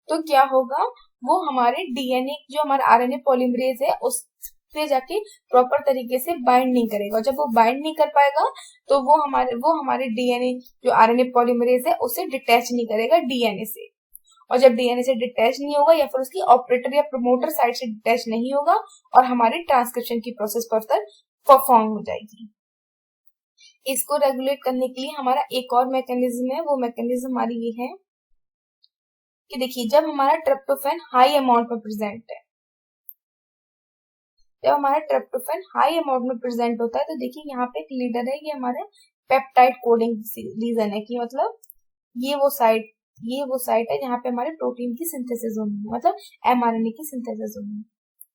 तो क्या होगा, वो हमारे डीएनए, जो हमारा आरएनए पॉलीमरेज है, उस पे जाके प्रॉपर तरीके से बाइंड नहीं करेगा। जब वो बाइंड नहीं कर पाएगा तो वो हमारे डीएनए, जो आरएनए पॉलीमरेज है, उसे डिटैच नहीं करेगा डीएनए से। और जब डीएनए से डिटैच नहीं होगा या फिर उसकी ऑपरेटर या प्रमोटर साइड से डिटैच नहीं होगा और हमारी ट्रांसक्रिप्शन की प्रोसेस परफॉर्म हो जाएगी। इसको रेगुलेट करने के लिए हमारा एक और मैकेनिज्म है, वो मैकेनिज्म हमारी ये है कि देखिए, जब हमारा ट्रिप्टोफैन हाई अमाउंट में प्रेजेंट है, जब हमारा ट्रिप्टोफैन हाई अमाउंट में प्रेजेंट होता है, तो देखिए यहाँ पे एक लीडर है, ये हमारे पेप्टाइड कोडिंग रीजन है कि मतलब ये वो साइट है जहाँ पे हमारे प्रोटीन की सिंथेसिस होनी है, मतलब एमआरएनए की सिंथेसिस होनी है।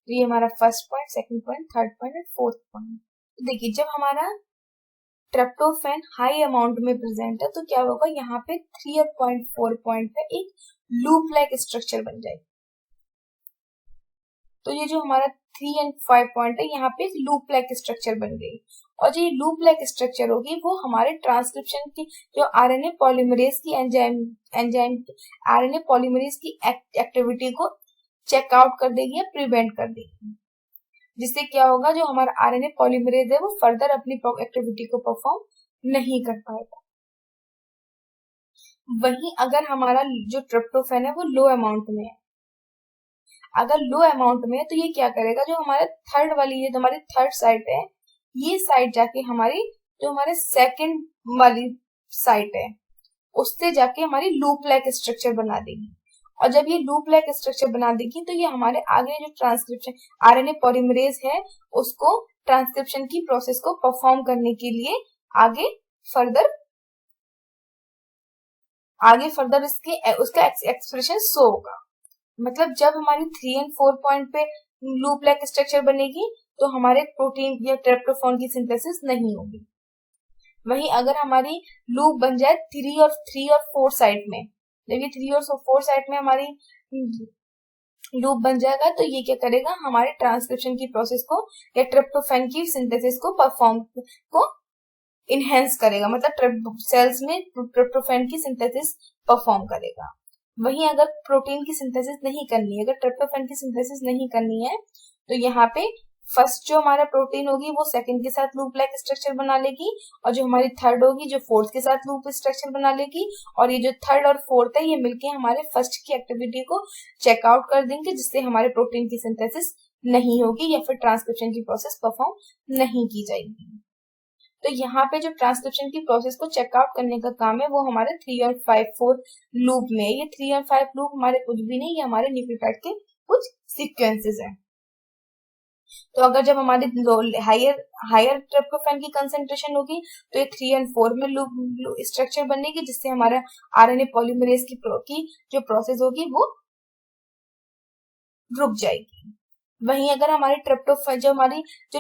तो ये हमारा first point, second point, third point और फोर्थ पॉइंट। तो देखिए, जब हमारा ट्रिप्टोफैन हाई अमाउंट में प्रेजेंट है तो क्या होगा, यहाँ पे 3 और 4 पॉइंट पे एक लूप लाइक स्ट्रक्चर बन जाएगी। तो ये जो हमारा 3 और 5 पॉइंट है, यहाँ पे एक लूप लाइक स्ट्रक्चर बन गई। और जो ये लूप लाइक स्ट्रक्चर होगी वो हमारे ट्रांसक्रिप्शन की, जो आरएनए पॉलीमरेज की एंजाइम आरएनए पॉलीमरेज की एक्टिविटी को चेकआउट कर देगी या प्रिवेंट कर देगी, जिससे क्या होगा, जो हमारा आरएनए पॉलीमरेज है वो फर्दर अपनी एक्टिविटी को परफॉर्म नहीं कर पाएगा। वहीं अगर हमारा जो ट्रिप्टोफैन है वो लो अमाउंट में है, अगर लो अमाउंट में है तो ये क्या करेगा, जो हमारे थर्ड वाली, ये हमारी थर्ड साइट है, ये साइट जाके हमारी, जो हमारे सेकंड वाली साइट है, उससे जाके हमारी लूप लाइक स्ट्रक्चर बना देगी। और जब ये लूप लाइक स्ट्रक्चर बना देगी तो ये हमारे आगे जो ट्रांसक्रिप्शन आरएनए पॉलीमरेज है, उसको ट्रांसक्रिप्शन की प्रोसेस को परफॉर्म करने के लिए आगे फर्दर उसका एक्सप्रेशन शो होगा। मतलब जब हमारी 3 और 4 पॉइंट पे लूप लाइक स्ट्रक्चर बनेगी तो हमारे प्रोटीन या ट्रिप्टोफैन की सिंथेसिस नहीं होगी। वहीं अगर हमारी लूप बन जाए 3 और 4 साइड में, देखिए 3 और 4 साइड में हमारी लूप बन जाएगा तो ये क्या करेगा, हमारे ट्रांसक्रिप्शन की प्रोसेस को या ट्रिप्टोफैन की सिंथेसिस को इनहेंस करेगा, मतलब सेल्स में ट्रिप्टोफैन की सिंथेसिस परफॉर्म करेगा। वहीं अगर प्रोटीन की सिंथेसिस नहीं करनी है, अगर ट्रिप्टोफैन की सिंथेसिस नहीं करनी है, तो यहाँ पे फर्स्ट जो हमारा प्रोटीन होगी वो सेकंड के साथ लूप लाइक स्ट्रक्चर बना लेगी, और जो हमारी थर्ड होगी जो फोर्थ के साथ लूप स्ट्रक्चर बना लेगी, और ये जो थर्ड और फोर्थ है ये मिलके हमारे फर्स्ट की एक्टिविटी को चेकआउट कर देंगे, जिससे हमारे प्रोटीन की सिंथेसिस नहीं होगी या फिर ट्रांसक्रिप्शन की प्रोसेस परफॉर्म नहीं की जाएगी। तो यहाँ पे जो ट्रांसक्रिप्शन की प्रोसेस को चेकआउट करने का काम है वो हमारे 3 और 4 लूप में। ये 3 और 5 लूप हमारे कुछ भी नहीं, ये हमारे न्यूक्लियोटाइड के कुछ सीक्वेंसेस हैं। तो अगर जब हमारी हायर ट्रिप्टोफैन की कंसेंट्रेशन होगी तो ये 3 और 4 में लूप स्ट्रक्चर बनेगी, जिससे हमारा आरएनए पॉलीमरेज की जो प्रोसेस होगी वो रुक जाएगी। वहीं अगर हमारी ट्रिप्टोफैन जो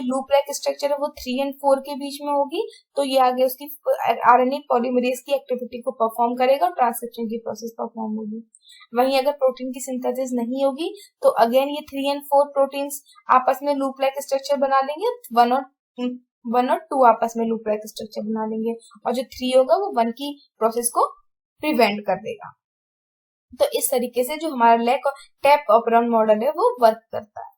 लूप लाइक स्ट्रक्चर है वो 3 और 4 के बीच में होगी तो ये आगे उसकी आरएनए पॉलीमरेज की एक्टिविटी को परफॉर्म करेगा और ट्रांसक्रिप्शन की प्रोसेस परफॉर्म होगी। वहीं अगर प्रोटीन की सिंथेसिस नहीं होगी तो अगेन ये 3 और 4 प्रोटीन्स आपस में लूप लाइक स्ट्रक्चर बना लेंगे, 1 और 2 आपस में लूप लाइक स्ट्रक्चर बना लेंगे, और जो 3 होगा वो 1 की प्रोसेस को प्रिवेंट कर देगा। तो इस तरीके से जो हमारा टैप ऑपेरॉन मॉडल है वो वर्क करता है।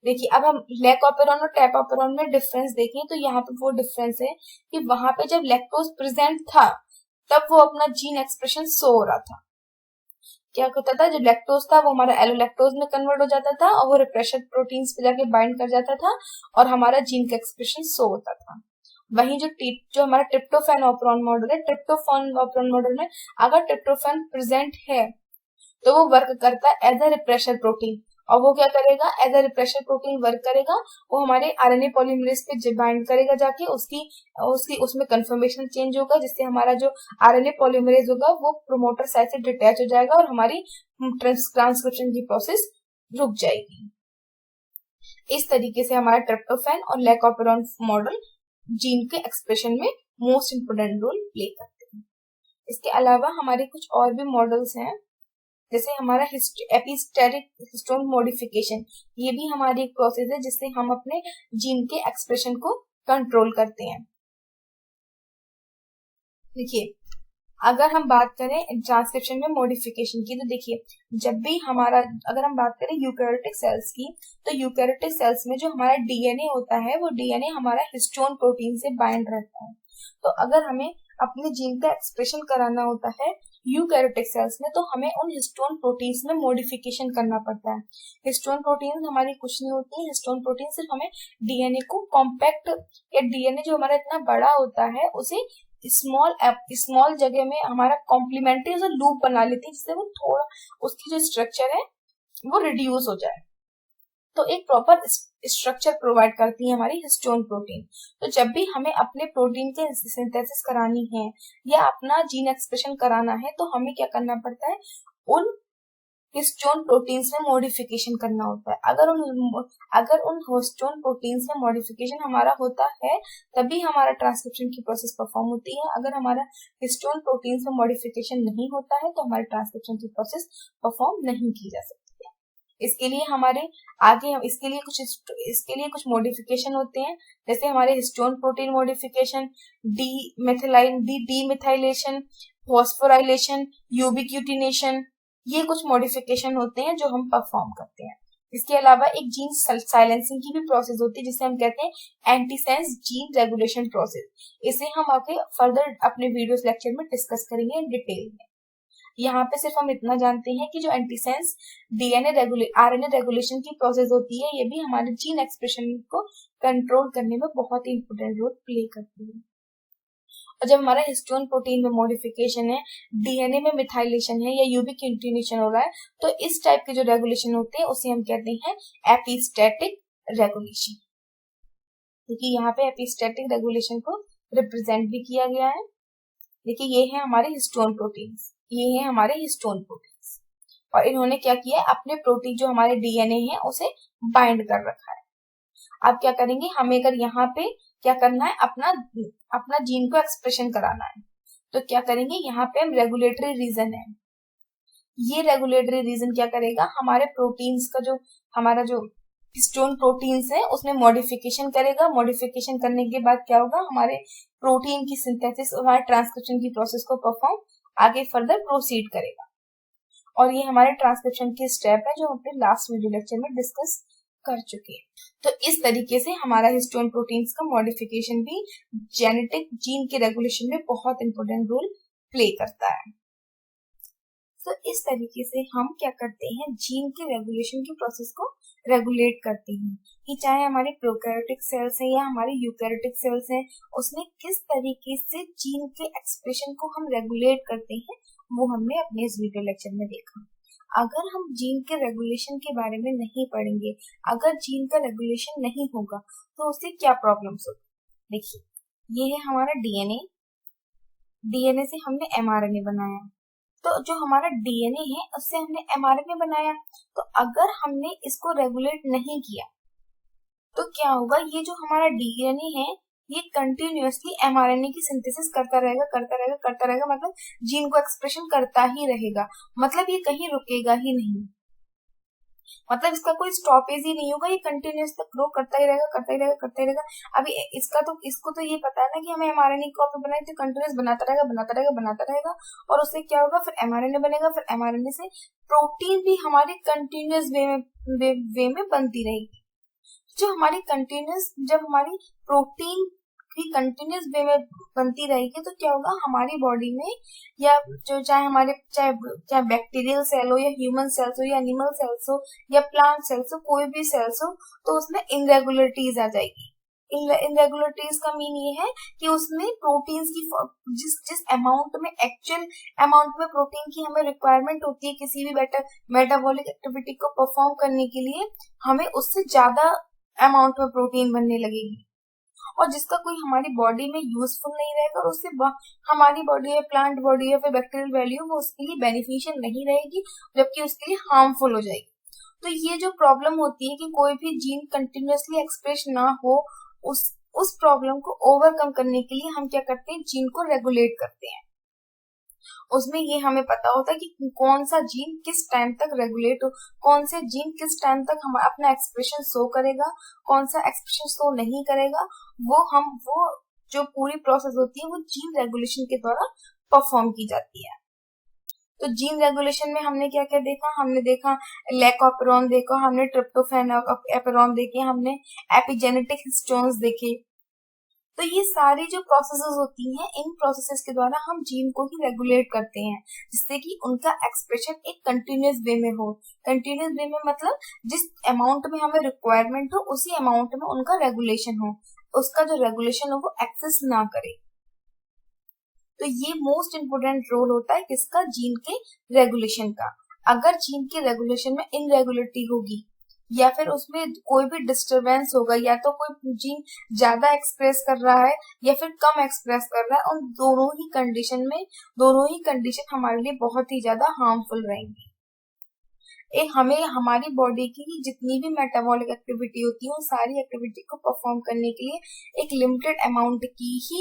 देखिए, अब हम लैक ऑपेरॉन और टैप ऑपेरॉन में डिफरेंस देखें तो यहाँ पे वो डिफरेंस है कि वहां पे जब लैक्टोज प्रेजेंट था तब वो अपना जीन एक्सप्रेशन शो हो रहा था। क्या होता था, जो लैक्टोज था वो हमारा एलोलैक्टोज में कन्वर्ट हो जाता था और वो रिप्रेशर प्रोटीन्स पे जाके बाइंड कर जाता था और हमारा जीन का एक्सप्रेशन शो होता था। वहीं जो हमारा ट्रिप्टोफैन ऑपरेन मॉडल है, ट्रिप्टोफैन ऑपरेन मॉडल में अगर ट्रिप्टोफैन प्रेजेंट है तो वो वर्क करता है एज अ रिप्रेशर प्रोटीन। और वो क्या करेगा, as a repressor protein work करेगा, वो हमारे आरएनए पॉलीमरेज पे बाइंड करेगा जाके, उसकी उसकी उसमें कन्फर्मेशन चेंज होगा, जिससे हमारा जो आरएनए पॉलीमरेज होगा वो प्रोमोटर साइट से डिटैच हो जाएगा और हमारी ट्रांसक्रिप्शन की प्रोसेस रुक जाएगी। इस तरीके से हमारा ट्रिप्टोफैन और लैक ऑपरेन मॉडल जीन के एक्सप्रेशन में मोस्ट इंपोर्टेंट रोल प्ले करते हैं। इसके अलावा हमारे कुछ और भी मॉडल्स हैं, जैसे हमारा एपिस्टेटिक हिस्टोन मॉडिफिकेशन। ये भी हमारी एक प्रोसेस है जिससे हम अपने जीन के एक्सप्रेशन को कंट्रोल करते हैं। देखिए, अगर हम बात करें ट्रांसक्रिप्शन में मॉडिफिकेशन की, तो देखिए जब भी हमारा, अगर हम बात करें यूकैरियोटिक सेल्स की, तो यूकैरियोटिक सेल्स में जो हमारा डीएनए होता है वो डीएनए हमारा हिस्टोन प्रोटीन से बाइंड रहता है। तो अगर हमें अपने जीन का एक्सप्रेशन कराना होता है यूकैरियोटिक सेल्स में, तो हमें उन हिस्टोन प्रोटीन्स में मॉडिफिकेशन करना पड़ता है। हिस्टोन प्रोटीन हमारी कुछ नहीं होती है, हिस्टोन प्रोटीन सिर्फ हमें डीएनए को कॉम्पैक्ट, या डीएनए जो हमारा इतना बड़ा होता है उसे स्मॉल जगह में हमारा कॉम्प्लीमेंट्री लूप बना लेती है, जिससे वो थोड़ा उसकी जो स्ट्रक्चर है वो रिड्यूस हो जाए। तो एक प्रॉपर स्ट्रक्चर प्रोवाइड करती है हमारी हिस्टोन प्रोटीन। तो जब भी हमें अपने प्रोटीन के सिंथेसिस करानी है या अपना जीन एक्सप्रेशन कराना है, तो हमें क्या करना पड़ता है, उन हिस्टोन प्रोटीन्स में मॉडिफिकेशन करना होता है। अगर उन हिस्टोन प्रोटीन्स में मॉडिफिकेशन हमारा होता है तभी हमारा ट्रांसक्रिप्शन की प्रोसेस परफॉर्म होती है। अगर हमारा हिस्टोन प्रोटीन्स में मॉडिफिकेशन नहीं होता है तो हमारी ट्रांसक्रिप्शन की प्रोसेस परफॉर्म नहीं की जा सकती है। इसके लिए हमारे आगे इसके लिए कुछ मॉडिफिकेशन होते हैं, जैसे हमारे histone protein modification, demethylation, phosphorylation, ubiquitination, ये कुछ मॉडिफिकेशन होते हैं जो हम परफॉर्म करते हैं। इसके अलावा एक जीन साइलेंसिंग की भी प्रोसेस होती है जिसे हम कहते हैं एंटीसेंस जीन रेगुलेशन प्रोसेस। इसे हम आगे फर्दर अपने वीडियोस लेक्चर में डिस्कस करेंगे इन डिटेल में। यहाँ पे सिर्फ हम इतना जानते हैं कि जो एंटीसेंस आरएनए रेगुलेशन की प्रोसेस होती है, ये भी हमारे जीन एक्सप्रेशन को कंट्रोल करने में बहुत ही इंपोर्टेंट रोल प्ले करती है। और जब हमारा हिस्टोन प्रोटीन में मॉडिफिकेशन है, डीएनए में मिथाइलेशन है या यूबिक्यूटिनेशन हो रहा है, तो इस टाइप के जो रेगुलेशन होते हैं उसे हम कहते हैं एपिस्टेटिक रेगुलेशन। देखिए यहाँ पे एपिस्टेटिक रेगुलेशन को रिप्रेजेंट भी किया गया है। देखिए ये है हमारे हिस्टोन प्रोटीन्स, ये है हमारे हिस्टोन प्रोटीन्स, और इन्होंने क्या किया है, अपने प्रोटीन जो हमारे डीएनए है उसे बाइंड कर रखा है। अब क्या करेंगे, हमें अगर यहाँ पे क्या करना है, अपना जीन को एक्सप्रेशन कराना है, तो क्या करेंगे, यहाँ पे हम रेगुलेटरी रीजन है, ये रेगुलेटरी रीजन क्या करेगा, हमारे प्रोटीन्स का जो हमारा जो हिस्टोन प्रोटीन्स है उसमें मॉडिफिकेशन करेगा। मॉडिफिकेशन करने के बाद क्या होगा, हमारे प्रोटीन की सिंथेसिस और हमारे ट्रांसक्रिप्शन की प्रोसेस को परफॉर्म आगे फर्दर प्रोसीड करेगा। और ये हमारे ट्रांसक्रिप्शन की स्टेप है जो हम अपने लास्ट वीडियो लेक्चर में डिस्कस कर चुके हैं। तो इस तरीके से हमारा हिस्टोन प्रोटीन्स का मॉडिफिकेशन भी जेनेटिक जीन के रेगुलेशन में बहुत इंपॉर्टेंट रोल प्ले करता है। तो इस तरीके से हम क्या करते हैं, जीन के रेगुलेशन की प्रोसेस को रेगुलेट करते हैं कि चाहे हमारे प्रोकैरियोटिक सेल्स हैं या हमारे यूकैरियोटिक सेल्स हैं, उसमें किस तरीके से जीन के एक्सप्रेशन को हम रेगुलेट करते हैं, वो हमने अपने इस वीडियो लेक्चर में देखा। अगर हम जीन के रेगुलेशन के बारे में नहीं पढ़ेंगे, अगर जीन का रेगुलेशन नहीं होगा तो उससे क्या प्रॉब्लम्स होगी। देखिए ये है हमारा डीएनए, डीएनए से हमने एमआरएनए बनाया, तो जो हमारा डीएनए है उससे हमने एमआरएनए बनाया, तो अगर हमने इसको रेगुलेट नहीं किया तो क्या होगा, ये जो हमारा डीएनए है ये कंटिन्यूअसली एमआरएनए की सिंथेसिस करता रहेगा, मतलब जीन को एक्सप्रेशन करता ही रहेगा, मतलब ये कहीं रुकेगा ही नहीं, मतलब इसका कोई स्टॉपेज ही नहीं होगा, ये कंटिन्यूस तक ग्रो करता ही रहेगा। अभी इसको तो ये पता है ना कि हमें एमआरएनए कॉपी बनाई, तो कंटिन्यूस बनाता रहेगा, और उससे क्या होगा, फिर एमआरएनए बनेगा, फिर एमआरएनए से प्रोटीन भी हमारी कंटिन्यूस वे में बनती रहेगी। जब हमारी प्रोटीन भी कंटिन्यूस वे में बनती रहेगी तो क्या होगा, हमारी बॉडी में, या जो चाहे बैक्टीरियल सेल हो या ह्यूमन सेल्स हो या एनिमल सेल्स हो या प्लांट सेल्स हो, कोई भी सेल्स हो, तो उसमें इनरेगुलरिटीज आ जाएगी। इरेगुलरिटीज का मीन ये है कि उसमें प्रोटीन्स की जिस अमाउंट में एक्चुअल अमाउंट में प्रोटीन की हमें रिक्वायरमेंट होती है किसी भी मेटाबॉलिक एक्टिविटी को परफॉर्म करने के लिए, हमें उससे ज्यादा अमाउंट में प्रोटीन बनने लगेगी, और जिसका कोई हमारी बॉडी में यूजफुल नहीं रहेगा और उससे हमारी बॉडी या प्लांट बॉडी या फिर बैक्टीरियल वैल्यू वो उसके लिए बेनिफिशियल नहीं रहेगी, जबकि उसके लिए हार्मफुल हो जाएगी। तो ये जो प्रॉब्लम होती है कि कोई भी जीन कंटिन्यूअसली एक्सप्रेस ना हो, उस प्रॉब्लम को ओवरकम करने के लिए हम क्या करते हैं, जीन को रेगुलेट करते हैं। उसमें ये हमें पता होता है कि कौन सा जीन किस टाइम तक रेगुलेट हो, कौन से जीन किस टाइम तक हम अपना एक्सप्रेशन शो करेगा, कौन सा एक्सप्रेशन शो नहीं करेगा। वो जो पूरी प्रोसेस होती है वो जीन रेगुलेशन के द्वारा परफॉर्म की जाती है। तो जीन रेगुलेशन में हमने क्या क्या देखा, हमने देखा लैकोपेरॉन देखा, हमने ट्रिप्टोफैन एपेरॉन देखे, हमने एपिजेनेटिक हिस्टोन्स देखे। तो ये सारी जो प्रोसेसेस होती हैं, इन प्रोसेसेस के द्वारा हम जीन को ही रेगुलेट करते हैं, जिससे कि उनका एक्सप्रेशन एक कंटिन्यूअस वे में हो। कंटिन्यूअस वे में मतलब जिस अमाउंट में हमें रिक्वायरमेंट हो उसी अमाउंट में उनका रेगुलेशन हो, उसका जो रेगुलेशन हो वो एक्सेस ना करे। तो ये मोस्ट इम्पोर्टेंट रोल होता है किसका, जीन के रेगुलेशन का। अगर जीन के रेगुलेशन में इनरेगुलरिटी होगी या फिर उसमें कोई भी डिस्टरबेंस होगा, या तो कोई जीन ज्यादा एक्सप्रेस कर रहा है या फिर कम एक्सप्रेस कर रहा है, उन दोनों ही कंडीशन हमारे लिए बहुत ही ज्यादा हार्मफुल रहेंगी। हमें हमारी बॉडी की जितनी भी मेटाबॉलिक एक्टिविटी होती है, उन सारी एक्टिविटी को परफॉर्म करने के लिए एक लिमिटेड अमाउंट की ही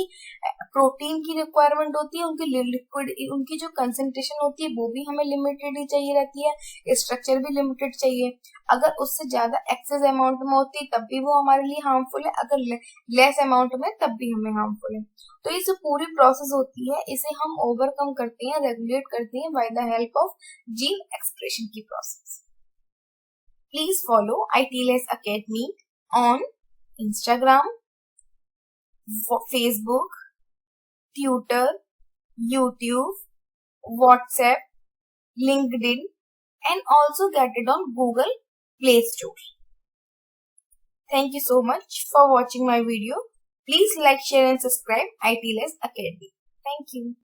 प्रोटीन की रिक्वायरमेंट होती है। उनकी जो कंसेंट्रेशन होती है वो भी हमें लिमिटेड ही चाहिए रहती है, स्ट्रक्चर भी लिमिटेड चाहिए। अगर उससे ज्यादा एक्सेस अमाउंट में होती है तब भी वो हमारे लिए हार्मफुल है, अगर लेस अमाउंट में तब भी हमें हार्मफुल है। तो ये जो पूरी प्रोसेस होती है इसे हम ओवरकम करते हैं, रेगुलेट करते हैं by the help of gene expression की process. Please follow ITLS Academy on Instagram, Facebook, Twitter, YouTube, WhatsApp, LinkedIn, and also get it on Google Play Store. Thank you so much for watching my video. Please like, share and subscribe ITLS Academy. Thank you.